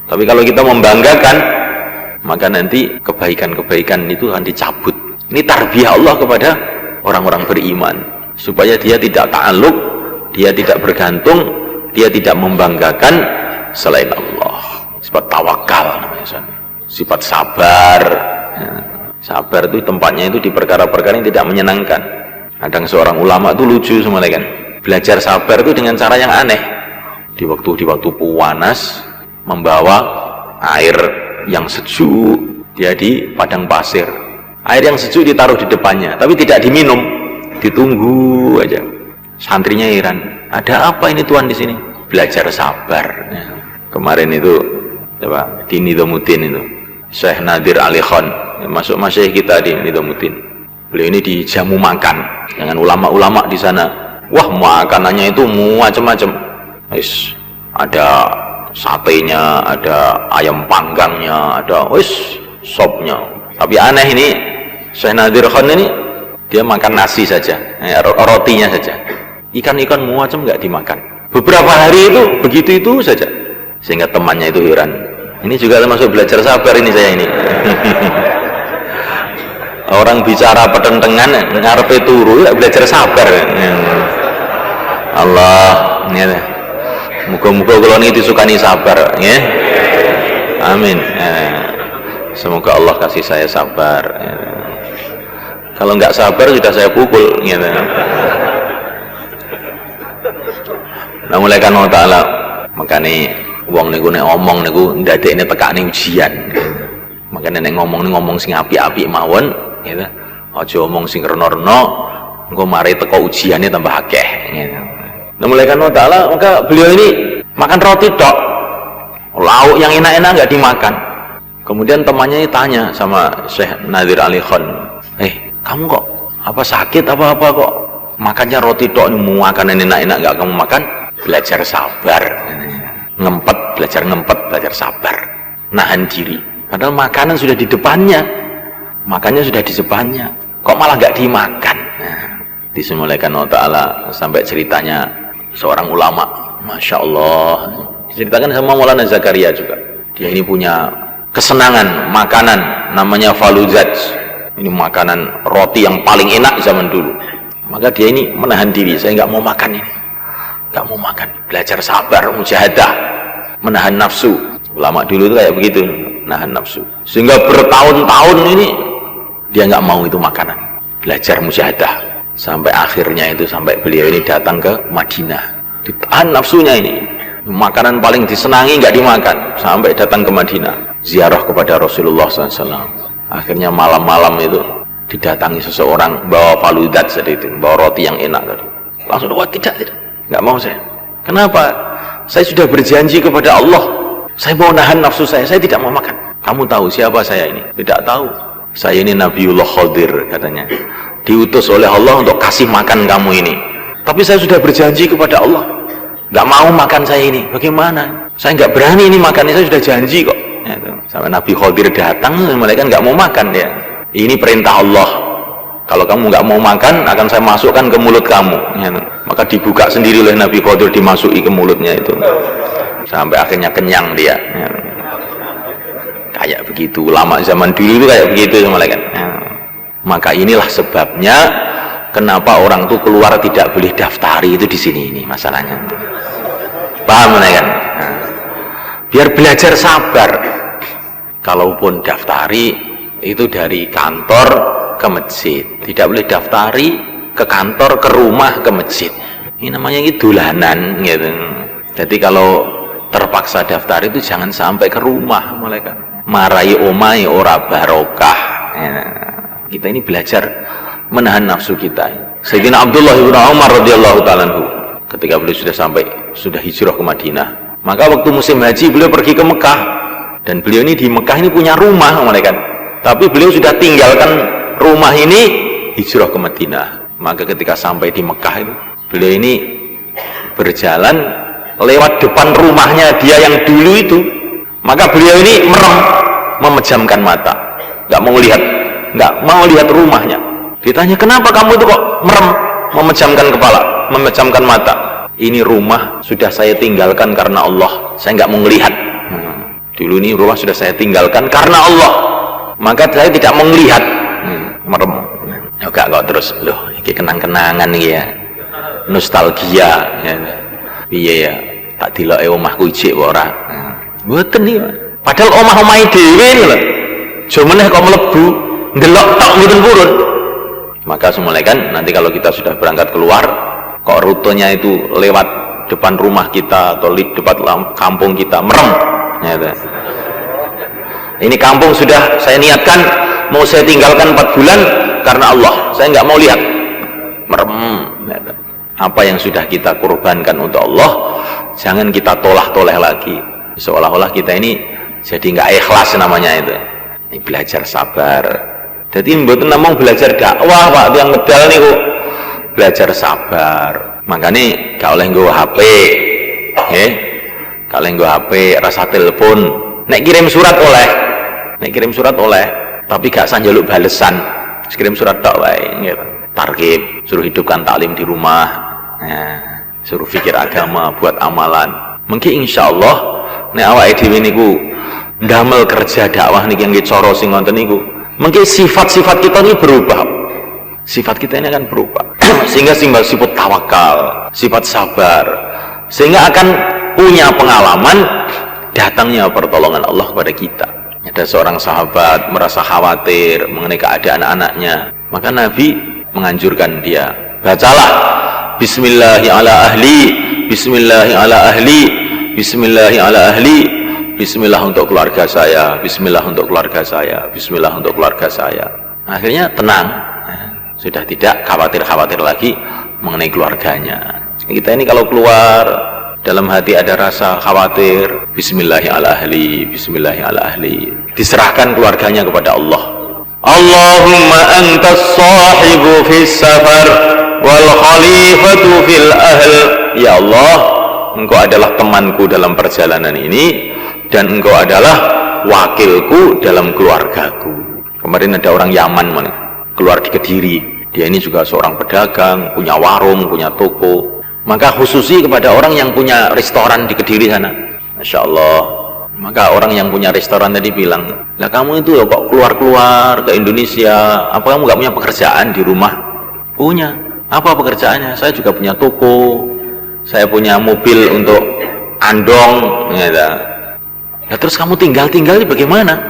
Tapi kalau kita membanggakan, maka nanti kebaikan-kebaikan itu akan dicabut. Ini tarbiyah Allah kepada orang-orang beriman, supaya dia tidak ta'alluq, dia tidak bergantung, dia tidak membanggakan selain Allah. Sifat tawakal namanya, sifat sabar. Sabar itu tempatnya itu di perkara-perkara yang tidak menyenangkan. Kadang seorang ulama itu lucu semuanya kan, belajar sabar itu dengan cara yang aneh. Di waktu panas, membawa air yang sejuk, dia di padang pasir, air yang sejuk ditaruh di depannya, tapi tidak diminum, ditunggu aja. Santrinya heran, ada apa ini Tuhan di sini? Belajar sabar. Kemarin itu coba di Nidomutin itu Syekh Nadir Ali Khan, masuk masih kita di Nidomutin. Beliau ini dijamu makan dengan ulama-ulama di sana. Wah, makanannya itu macam-macam. Ada satenya, ada ayam panggangnya, ada sopnya. Tapi aneh ini Syekh Nadir Khan ini, dia makan nasi saja, rotinya saja. Ikan-ikan macam nggak dimakan. Beberapa hari itu begitu itu saja, sehingga temannya itu heran. Ini juga termasuk belajar sabar ini saya ini. Orang bicara petentengan ngarepe turu, ya belajar sabar. Allah, ya. Muga-muga kula niki disukani sabar, ya. Amin. Semoga Allah kasih saya sabar. Kalau nggak sabar sudah saya pukul, gitu. Nah, mulai kan Allah Ta'ala, makanya wong niku nek ngomong niku ndadekne tekane ujian. Makanya nek ngomong sing apik-apik mawon, gitu. Aja ngomong sing reno-reno, engko mari teko ujiannya tambah akeh, gitu. Nah, mulai kan Allah Ta'ala, maka beliau ini makan roti tok, lauk yang enak-enak nggak dimakan. Kemudian temannya tanya sama Syekh Nadir Ali Khan, kamu kok apa sakit apa kok makannya roti tok, mau makan enak-enak nggak kamu makan? belajar sabar, ngempet, belajar sabar, nahan diri. Padahal makanan sudah di depannya, makannya sudah di depannya, kok malah nggak dimakan. Nah, disimulaikan Allah Ta'ala sampai ceritanya seorang ulama, Masya Allah, diceritakan sama Maulana Zakaria juga. Dia ini punya kesenangan makanan namanya faluzat. Ini makanan roti yang paling enak zaman dulu. Maka dia ini menahan diri, saya nggak mau makan ini, nggak mau makan. Belajar sabar, mujahadah, menahan nafsu. Ulama dulu itu kayak begitu, nahan nafsu. Sehingga bertahun-tahun ini dia nggak mau itu makanan. Belajar mujahadah. Sampai akhirnya itu, sampai beliau ini datang ke Madinah, ditahan nafsunya ini, makanan paling disenangi nggak dimakan, sampai datang ke Madinah ziarah kepada Rasulullah SAW. Akhirnya malam-malam itu didatangi seseorang bawa faludat seperti itu, bawa roti yang enak tadi. Langsung, wah tidak, nggak mau saya. Kenapa? Saya sudah berjanji kepada Allah, saya mau nahan nafsu saya tidak mau makan. Kamu tahu siapa saya ini? Tidak tahu. Saya ini Nabiullah Khadir katanya, diutus oleh Allah untuk kasih makan kamu ini. Tapi saya sudah berjanji kepada Allah, nggak mau makan saya ini. Bagaimana? Saya nggak berani ini makan, saya sudah janji kok. Ya, sampai Nabi Khadir datang, mereka nggak mau makan dia. Ini perintah Allah. Kalau kamu nggak mau makan, akan saya masukkan ke mulut kamu. Ya, maka dibuka sendiri oleh Nabi Khadir, dimasuki ke mulutnya itu. Sampai akhirnya kenyang dia. Ya. Kayak begitu, ulama zaman dulu itu kayak begitu malaikat. Ya. Maka inilah sebabnya kenapa orang tuh keluar tidak boleh daftari, itu di sini ini masalahnya. Paham malaikat? Nah. Biar belajar sabar. Kalaupun daftari itu dari kantor ke masjid, tidak boleh daftari ke kantor, ke rumah, ke masjid. Ini namanya dolanan gitu. Jadi kalau terpaksa daftar itu jangan sampai ke rumah malaikat. Marai omai ora barokah. Ya, kita ini belajar menahan nafsu kita. Sayyidina Abdullah bin Umar radhiyallahu ta'ala anhu, ketika beliau sudah hijrah ke Madinah, maka waktu musim haji beliau pergi ke Mekah, dan beliau ini di Mekah ini punya rumah malaikat. Tapi beliau sudah tinggalkan rumah ini, hijrah ke Madinah. Maka ketika sampai di Mekah itu, beliau ini berjalan lewat depan rumahnya dia yang dulu itu. Maka beliau ini merem, memejamkan mata, nggak mau lihat rumahnya. Ditanya, kenapa kamu itu kok merem, memejamkan kepala, memejamkan mata? Ini rumah sudah saya tinggalkan karena Allah, saya nggak mau melihat. Dulu ini rumah sudah saya tinggalkan karena Allah, maka saya tidak mau melihat. Merem. Enggak kok terus, loh, ini kenang-kenangan nih ya, nostalgia. Ya. Iya ya, tak diloke omahku ijik ora. Mboten iki. Padahal omah-omahe dhewe lho. Jomene kok mlebu, ndelok tok mboten purun. Maka semulaikan nanti kalau kita sudah berangkat keluar, kok rutenya itu lewat depan rumah kita atau depan kampung kita, merem. Ya, ini kampung sudah saya niatkan mau saya tinggalkan 4 bulan karena Allah, saya nggak mau lihat. Merem. Ya, apa yang sudah kita korbankan untuk Allah, jangan kita tolah-toleh lagi. Seolah-olah kita ini jadi nggak ikhlas namanya itu. Ini belajar sabar. Jadi mboten namung belajar dakwah Pak, yang medal niku belajar sabar. Makanya gak oleh nggo HP. Nggih. Gak oleh nggo HP, rasa telepon. Nek kirim surat oleh. Nek kirim surat oleh, tapi gak usah njaluk balesan. Kirim surat tok wae gitu. Targhib, suruh hidupkan taklim di rumah. Nah, suruh fikir agama, buat amalan. Mungkin insyaallah nek awake dhewe niku ndamel kerja dakwah niki nggih cara sing ngoten niku, mungkin sifat-sifat kita ini berubah. Sifat kita ini akan berubah. Sehingga sifat tawakal, sifat sabar, sehingga akan punya pengalaman datangnya pertolongan Allah kepada kita. Ada seorang sahabat merasa khawatir mengenai keadaan anaknya, maka Nabi menganjurkan dia, bacalah Bismillahi ala ahli, Bismillahi ala ahli, Bismillahi ala ahli, Bismillah untuk keluarga saya, Bismillah untuk keluarga saya, Bismillah untuk keluarga saya. Akhirnya tenang, sudah tidak khawatir-khawatir lagi mengenai keluarganya. Kita ini kalau keluar dalam hati ada rasa khawatir, Bismillahi ala ahli, Bismillahi ala ahli, diserahkan keluarganya kepada Allah. Allahumma antas sahibu fis safar wal khalifatu fil ahl. Ya Allah, engkau adalah temanku dalam perjalanan ini dan engkau adalah wakilku dalam keluargaku. Kemarin ada orang Yaman mana, keluar di Kediri, dia ini juga seorang pedagang, punya warung, punya toko. Maka khususi kepada orang yang punya restoran di Kediri sana, Masya Allah. Maka orang yang punya restoran tadi bilang, lah kamu itu kok keluar-keluar ke Indonesia, apa kamu gak punya pekerjaan di rumah? Punya. Apa pekerjaannya? Saya juga punya toko, saya punya mobil untuk andong ya. Nah, terus kamu tinggal ini bagaimana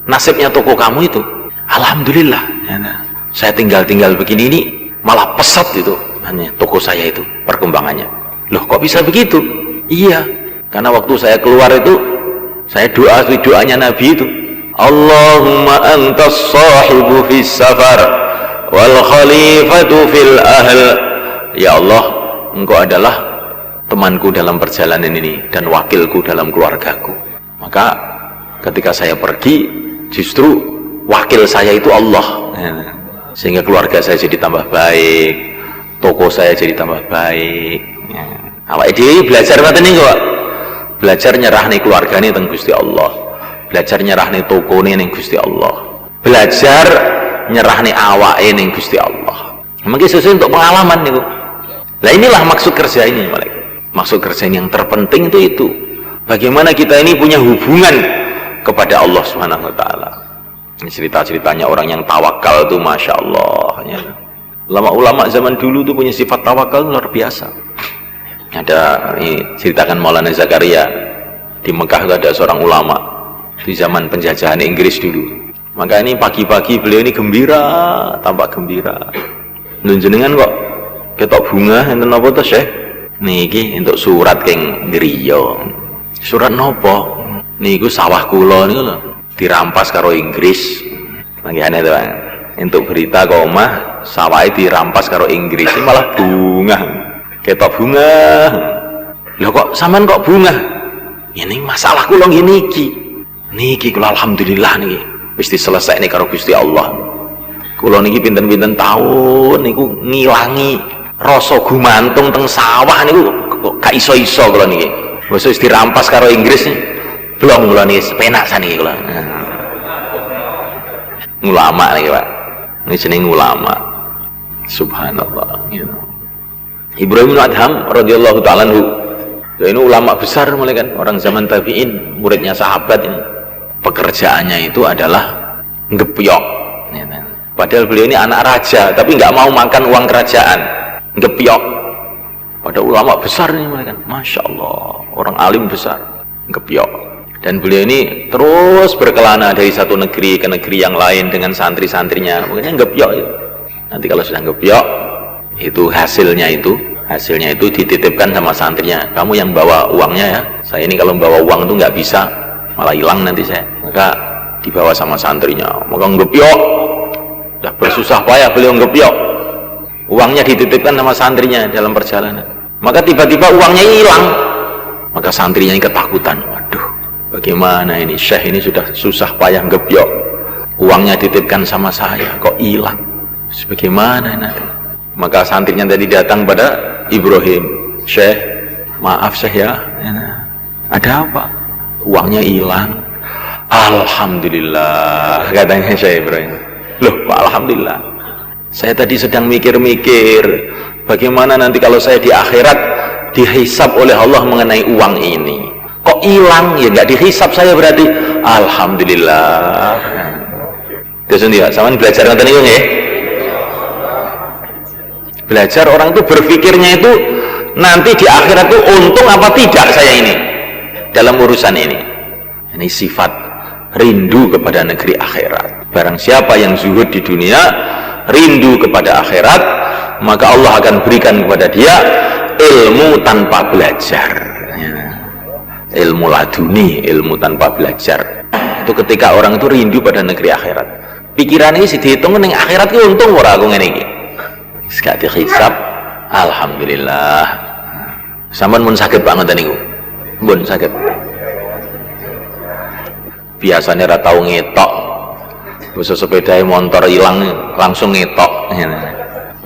nasibnya toko kamu itu? Alhamdulillah ya, saya tinggal begini ini malah pesat itu hanya toko saya itu perkembangannya. Loh kok bisa begitu? Iya, karena waktu saya keluar itu saya doanya Nabi itu, Allahumma antas sahibu fis safar wal khalifatu fil ahl. Ya Allah, engkau adalah temanku dalam perjalanan ini dan wakilku dalam keluargaku. Maka ketika saya pergi, justru wakil saya itu Allah, sehingga keluarga saya jadi tambah baik, toko saya jadi tambah baik. Awak ini belajar ngoten niku kok. Belajar nyerah nih keluarga nih teng Gusti Allah, belajar nyerah nih toko nih neng Gusti Allah, belajar nyerah nih awake ning Gusti Allah. Mungkin sesuai untuk pengalaman nih. Nah inilah maksud kerja ini, maksud kerja ini yang terpenting itu bagaimana kita ini punya hubungan kepada Allah Subhanahu Wa Taala. Ini cerita-ceritanya orang yang tawakal tuh, Masya Allah ya. Ulama-ulama zaman dulu tuh punya sifat tawakal luar biasa. Ada ini ceritakan Maulana Zakaria di Mekah, itu ada seorang ulama di zaman penjajahan Inggris dulu. Maka ini pagi-pagi beliau ini gembira, tampak gembira. Nunjenengan kok ketok bunga enten napa to, Syekh? Niki entuk surat keng griya. Surat napa? Niku sawah kula niku lho dirampas karo Inggris. Manggihane to, Bang. Entuk berita kok omah sawahe dirampas karo Inggris, malah bunga. Ketok bunga. Lho kok sampean kok bunga? Ini masalah kula niki. Niki kula alhamdulillah niki wis diselesai nih karo Gusti Allah. Kula niki pinten-pinten tahun niku ngilangi rasa gumantung teng sawah niku kok gak iso-iso kula niki. Wis dirampas karo Inggris nih. Blong kula niki sepenak saniki kula. Ulama niki, Pak. Ini jeneng ulama. Subhanallah, you know. Ibrahim bin Adham radhiyallahu ta'ala anhu, ini ulama besar mulai kan, orang zaman tabi'in, muridnya sahabat ini. Pekerjaannya itu adalah ngepyok ya, padahal beliau ini anak raja tapi nggak mau makan uang kerajaan, ngepyok. Pada ulama besar ini mulai kan, Masya Allah, orang alim besar, ngepyok. Dan beliau ini terus berkelana dari satu negeri ke negeri yang lain dengan santri-santrinya, makanya ngepyok itu. Nanti kalau sudah ngepyok, itu hasilnya itu dititipkan sama santrinya, kamu yang bawa uangnya ya, saya ini kalau bawa uang itu nggak bisa, malah hilang nanti saya. Maka dibawa sama santrinya, maka ngepyok, udah bersusah payah beliau ngepyok, uangnya dititipkan sama santrinya dalam perjalanan. Maka tiba-tiba uangnya hilang, maka santrinya ini ketakutan, waduh bagaimana ini, Syekh ini sudah susah payah ngepyok, uangnya dititipkan sama saya kok hilang, bagaimana nanti? Maka santrinya tadi datang pada Ibrahim, Syekh, maaf Syekh ya, ada apa? Uangnya hilang. Alhamdulillah, katanya Syekh Ibrahim. Loh, Pak, alhamdulillah. Saya tadi sedang mikir-mikir, bagaimana nanti kalau saya di akhirat dihisab oleh Allah mengenai uang ini. Kok hilang? Ya nggak dihisab saya berarti. Alhamdulillah. Terus dia, sama belajar nonton itu ya. Belajar orang itu berpikirnya itu nanti di akhirat itu untung apa tidak saya ini dalam urusan ini. Ini sifat rindu kepada negeri akhirat. Barang siapa yang zuhud di dunia, rindu kepada akhirat, maka Allah akan berikan kepada dia ilmu tanpa belajar. Ilmu laduni, ilmu tanpa belajar. Itu ketika orang itu rindu pada negeri akhirat. Pikirannya sih dihitung ning akhirat itu untung ora aku ngene iki. Gak dihisab, alhamdulillah. Sampeyan mun saged banget niku. Mun saged. Biasanya ora tau ngetok. Wis sepedhae motor ilang langsung ngetok.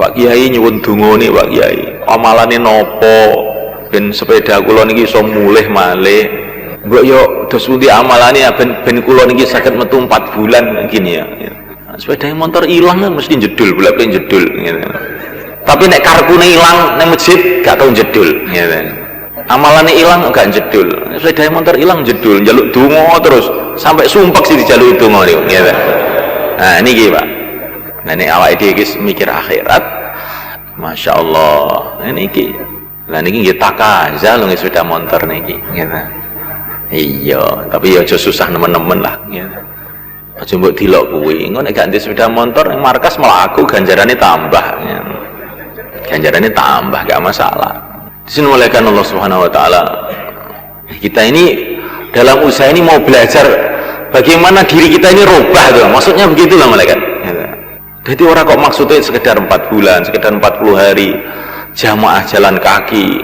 Pak Kiai nyuwun dungane Pak Kiai. Amalane nopo? ben sepeda kula niki iso mulih malih. Mbok yo dos pundi amalane ben kula niki saged metu 4 bulan gini ya. Sepeda motor ilang kan mesti jedul, bolak-balik jedul gitu. Tapi nek karpune ilang nang masjid gak tau jedul gitu. Amalane ilang gak jedul. Sepeda motor ilang jedul, njaluk donga terus sampai sumpek sih dijaluki donga niku gitu. Nah niki Pak. Nah nek awake dhewe iki mikir akhirat, Masya Allah. Nah niki. Lah niki nggih takaza lho sepeda motor niki gitu. Iya, tapi ya aja susah nemen-nemen lah gitu. Aja mbok dilok kuwi. Engko nek gak ndek sepeda motor ning markas malah aku ganjarane tambah. Ya. Ganjarane tambah gak masalah. Dimuliakan Allah Subhanahu wa taala. Kita ini dalam usaha ini mau belajar bagaimana diri kita ini rubah tuh. Maksudnya begitu lah malaikat. Ya. Jadi orang kok maksudnya sekedar 4 bulan, sekedar 40 hari jamaah jalan kaki,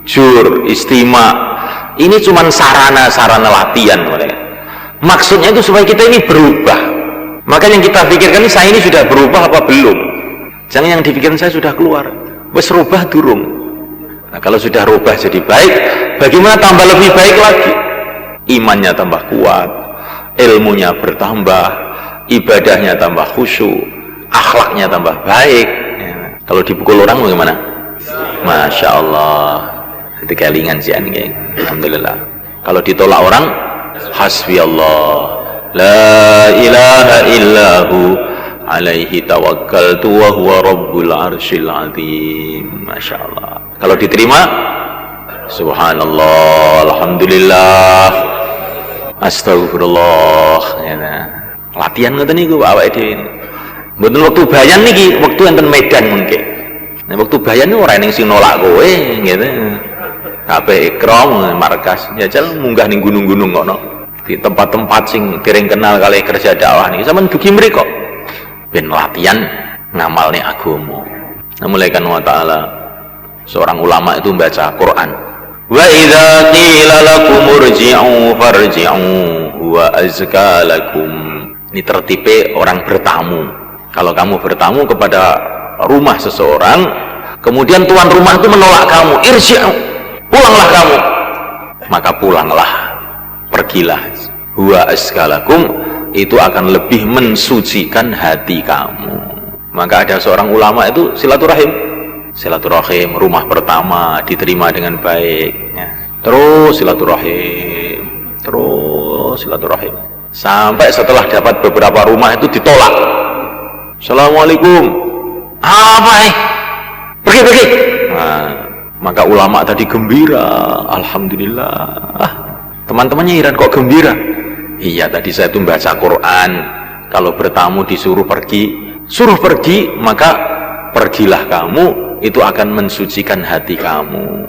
jur, istima. Ini cuma sarana-sarana latihan malaikat. Maksudnya itu supaya kita ini berubah. Maka yang kita pikirkan ini, saya ini sudah berubah apa belum? Jangan yang dipikirkan saya sudah keluar. Wes rubah durung. Nah, kalau sudah rubah jadi baik, bagaimana tambah lebih baik lagi? Imannya tambah kuat, ilmunya bertambah, ibadahnya tambah khusyuk, akhlaknya tambah baik. Ya. Kalau dipukul orang bagaimana? Masya Allah. Itu kelingan sih ini. Alhamdulillah. Kalau ditolak orang, hasbi Allah la ilaha illahu alaihi tawakkaltu wa huwa rabbul arsyil azim. Masya Allah. Kalau diterima, subhanallah, alhamdulillah, astagfirullah ya. Latihan ngoten niku awake dhewe ini. Mboten waktu bayan niki, waktu enten medan mungkin. Nah, waktu bayan niku ora ning sing nolak kowe gitu. Kabeh ikram markas jajal munggah ning gunung-gunung kono di tempat-tempat sing dereng kenal kali kerja dakwah niki sampean dugi mriko ben latihan ngamalne agama. Namulakan wa ta'ala seorang ulama itu membaca Quran. Wa idza qila lakum urji'u farji'u huwa azka lakum. Ini tertipe orang bertamu. Kalau kamu bertamu kepada rumah seseorang, kemudian tuan rumah itu menolak kamu, irji'u, pulanglah kamu, maka pulanglah, pergilah. Huwa askalakum, itu akan lebih mensucikan hati kamu. Maka ada seorang ulama itu silaturahim, rumah pertama diterima dengan baik ya. Terus silaturahim, sampai setelah dapat beberapa rumah itu ditolak. Assalamualaikum, apa pergi. Nah, maka ulama tadi gembira, alhamdulillah. Teman-temannya heran, kok gembira? Iya, tadi saya tuh baca Quran, kalau bertamu disuruh pergi, suruh pergi, maka pergilah kamu, itu akan mensucikan hati kamu.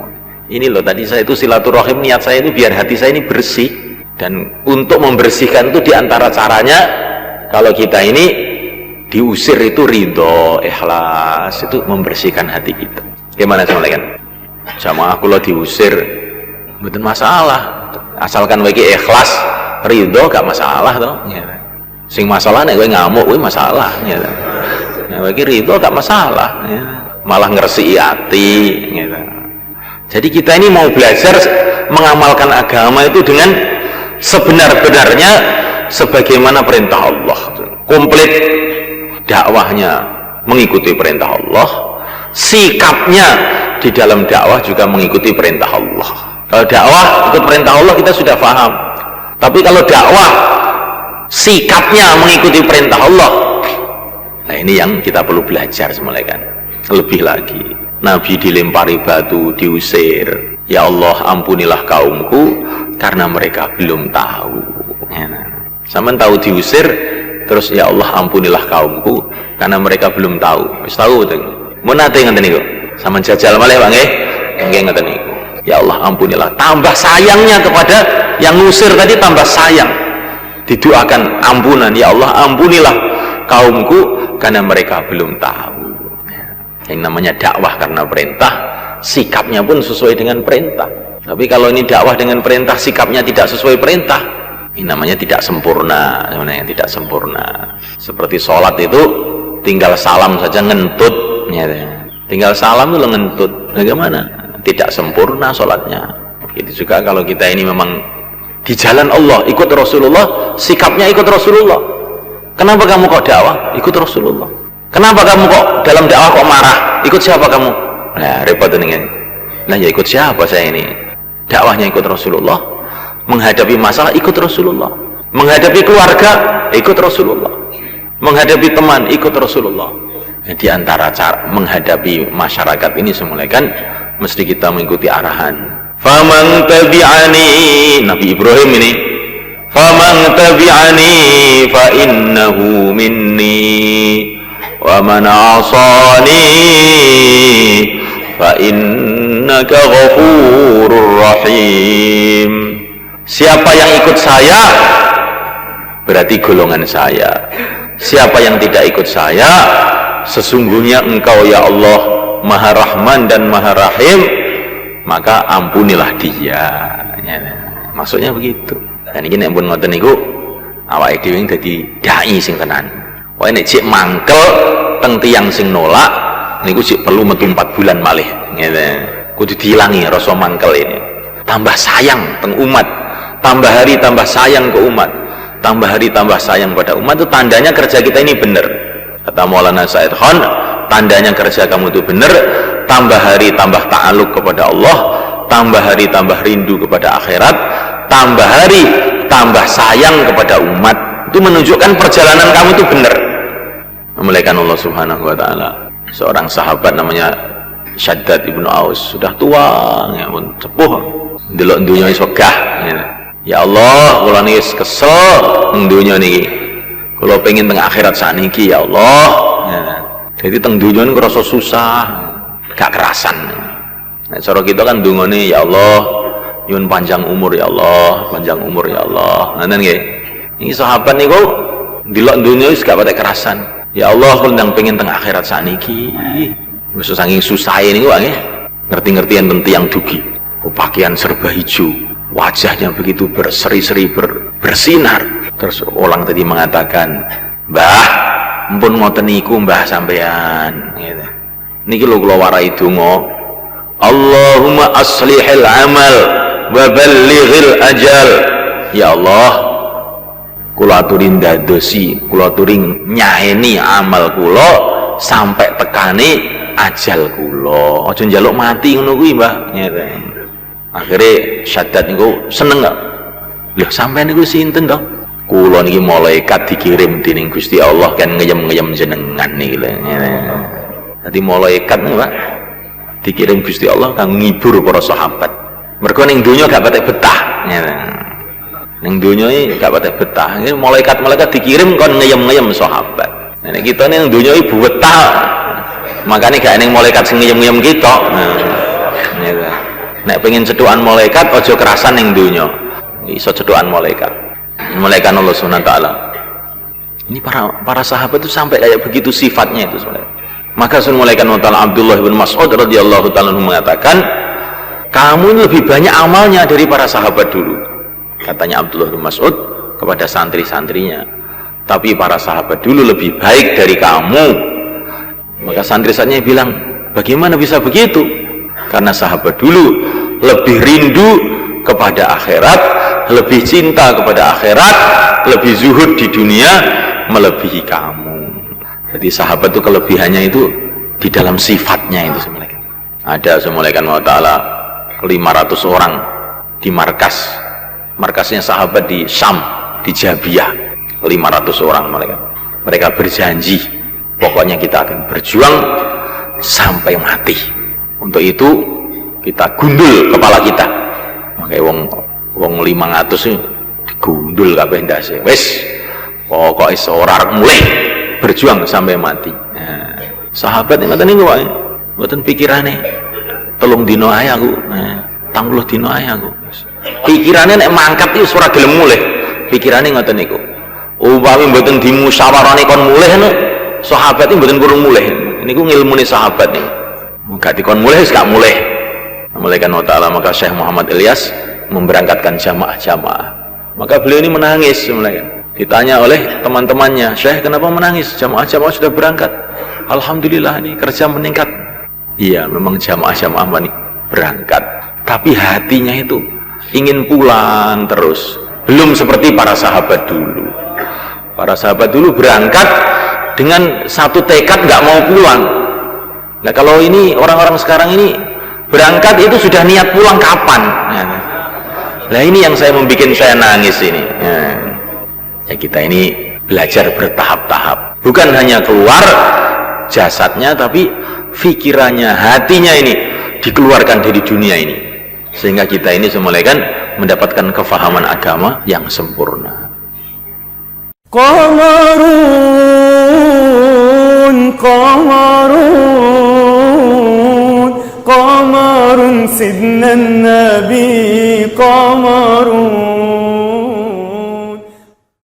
Ini loh, tadi saya itu silaturahim, niat saya itu biar hati saya ini bersih. Dan untuk membersihkan itu diantara caranya, kalau kita ini diusir itu ridho, ikhlas, itu membersihkan hati kita. Gimana kan? Jamaah kalau diusir bukan masalah, asalkan bagi ikhlas, ridho gak masalah toh. Ya. Sing masalah nek kowe ngamuk kowe masalah ya. Nah, bagi ridho gak masalah ya. Malah ngeresiki hati gitu. Jadi kita ini mau belajar mengamalkan agama itu dengan sebenar-benarnya sebagaimana perintah Allah. Komplit dakwahnya mengikuti perintah Allah, sikapnya di dalam dakwah juga mengikuti perintah Allah. Kalau dakwah ikut perintah Allah kita sudah paham. Tapi kalau dakwah sikapnya mengikuti perintah Allah, nah ini yang kita perlu belajar semula kan. Lebih lagi, Nabi dilempari batu, diusir. Ya Allah, ampunilah kaumku karena mereka belum tahu. Ya, sampean tahu diusir, terus ya Allah ampunilah kaumku karena mereka belum tahu. Wis tahu betul. Mun nate ngeten niku. Sampean jajal malih Pak nggih. Nggih ngeten niku. Ya Allah ampunilah. Tambah sayangnya kepada yang ngusir tadi, tambah sayang. Didoakan ampunan, ya Allah ampunilah kaumku karena mereka belum tahu. Yang namanya dakwah karena perintah, sikapnya pun sesuai dengan perintah. Tapi kalau ini dakwah dengan perintah, sikapnya tidak sesuai perintah, ini namanya tidak sempurna. Sebenarnya tidak sempurna. Seperti sholat itu tinggal salam saja ngentut ya. Tinggal salam itu ngentut. Bagaimana? tidak sempurna sholatnya. Begitu juga kalau kita ini memang di jalan Allah, ikut Rasulullah, sikapnya ikut Rasulullah. Kenapa kamu kok dakwah? Ikut Rasulullah. Kenapa kamu kok dalam dakwah kok marah? Ikut siapa kamu? Nah, repot ini. Nah, ya ikut siapa saya ini? Dakwahnya ikut Rasulullah, menghadapi masalah ikut Rasulullah, menghadapi keluarga ikut Rasulullah, menghadapi teman ikut Rasulullah. Nah, di antara cara menghadapi masyarakat ini semuanya kan mesti kita mengikuti arahan. Faman tabi'ani, Nabi Ibrahim ini, faman tabi'ani fa innahu minni wa man 'asani fa innaka ghafurur rahim. Siapa yang ikut saya berarti golongan saya. Siapa yang tidak ikut saya, sesungguhnya engkau ya Allah Maha Rahman dan Maha Rahim, maka ampunilah dia. Ya, maksudnya begitu. Dan ini nek pun ngoten niku awake dhewe dadi dai sing tenan. Wae nek cek mangkel teng tiyang sing nolak niku cek perlu metu 4 bulan malih. Ngene. Kudu diilangi rasa mangkel ini. Tambah sayang teng umat, tambah hari tambah sayang ke umat, tambah hari tambah sayang pada umat, itu tandanya kerja kita ini benar. Kata Maulana Said Khan, tandanya kerja kamu itu benar, tambah hari tambah ta'aluk kepada Allah, tambah hari tambah rindu kepada akhirat, tambah hari tambah sayang kepada umat. Itu menunjukkan perjalanan kamu itu benar. Memuliakan Allah Subhanahu wa taala. Seorang sahabat namanya Syaddad ibnu Aus, sudah tua, ya pun sepuh, delok dunya wis wegah. Ya Allah, kula niki kesel nang dunya niki. Kula pengen teng akhirat sakniki ya Allah. Ya. Jadi teng dunya niku rasa susah, gak kerasan. Nah, cara kita kan dungane ya Allah, nyuwun panjang umur ya Allah, panjang umur ya Allah. Ngoten nggih. Iki sahabat niku delok dunya wis gak patek kerasan. Ya Allah, kula ndang pengen teng akhirat sakniki. Wis saking susahe niku nggih. Ngerti-ngertian tentang tiang dugi. Pakaian serba hijau, wajahnya begitu berseri-seri bersinar. Terus orang tadi mengatakan, "Mbah, mpun ngoten niku mbah sampean." Gitu. Niki lho kula warai donga, Allahumma aslihil amal wa ballighil ajal. Ya Allah, kula aturin dadosi, kula aturin nyaeni amal kula sampai tekane ajal kula. Aja njaluk mati ngono kuwi, Mbah. Gitu. Akhirnya Syaddad niku seneng gak? Lho sampean niku sinten to? Kula niki malaikat dikirim dening Gusti Allah kan ngeyem-ngeyem jenengan niki lho. Dadi malaikat niku Pak dikirim Gusti Allah kanggo ngibur para sahabat. Mergo ning donya gak patek betah. Ning donya iki gak patek betah. Ini malaikat-malaikat dikirim kon ngeyem-ngeyem sahabat. Nek kita ning donya iki betah. Makane gak ning malaikat sing ngeyem-ngeyem kita. Nek pengen cedukan malaikat aja kerasan ning donya. Iso cedukan malaikat. Malaikat Allah Subhanahu wa taala. Ini para sahabat itu sampai kayak begitu sifatnya itu sebenarnya. Maka sun malaikat Allah Abdullah bin Mas'ud radhiyallahu taala mengatakan, "Kamu lebih banyak amalnya dari para sahabat dulu." Katanya Abdullah bin Mas'ud kepada santri-santrinya. Tapi para sahabat dulu lebih baik dari kamu. Maka santri-santrinya bilang, "Bagaimana bisa begitu?" Karena sahabat dulu lebih rindu kepada akhirat, lebih cinta kepada akhirat, lebih zuhud di dunia melebihi kamu. Jadi sahabat itu kelebihannya itu di dalam sifatnya itu semuanya. Ada semuanya Allah Ta'ala 500 orang di markasnya sahabat di Syam, di Jabiyah. 500 orang mereka berjanji, pokoknya kita akan berjuang sampai mati. Untuk itu kita gundul kepala kita. Makanya wong 500 itu digundul kabeh ndase. Wis pokoke ora mulih berjuang sampai mati. Nah, sahabat ngoten niku wae. Mboten pikirane 3 dina ae aku. 30 dina ae aku. Pikirane nek mangkat iki ora gelem mulih. Pikirane ngoten niku. Upami mboten dimusyawarahne kon mulih ngono, sahabat iki mboten purun mulih. Niku ngilmune sahabat niku. Gak dikon mulai, gak mulai. Memuliakan Allah Ta'ala, maka Syekh Muhammad Ilyas memberangkatkan jamaah-jamaah. Maka beliau ini menangis. Ditanya oleh teman-temannya, "Syekh, kenapa menangis? Jamaah-jamaah sudah berangkat." "Alhamdulillah, ini kerja meningkat." Iya, memang jamaah-jamaah berangkat, tapi hatinya itu ingin pulang terus. Belum seperti para sahabat dulu. Para sahabat dulu berangkat dengan satu tekad nggak mau pulang. Nah kalau ini orang-orang sekarang ini berangkat itu sudah niat pulang kapan? Nah ini yang membuat saya nangis ini. Ya kita ini belajar bertahap-tahap, bukan hanya keluar jasadnya tapi pikirannya, hatinya ini dikeluarkan dari dunia ini, sehingga kita ini semulaikan mendapatkan kefahaman agama yang sempurna. Qamarun, qamarun, qamarun sidna nabi, qamarun.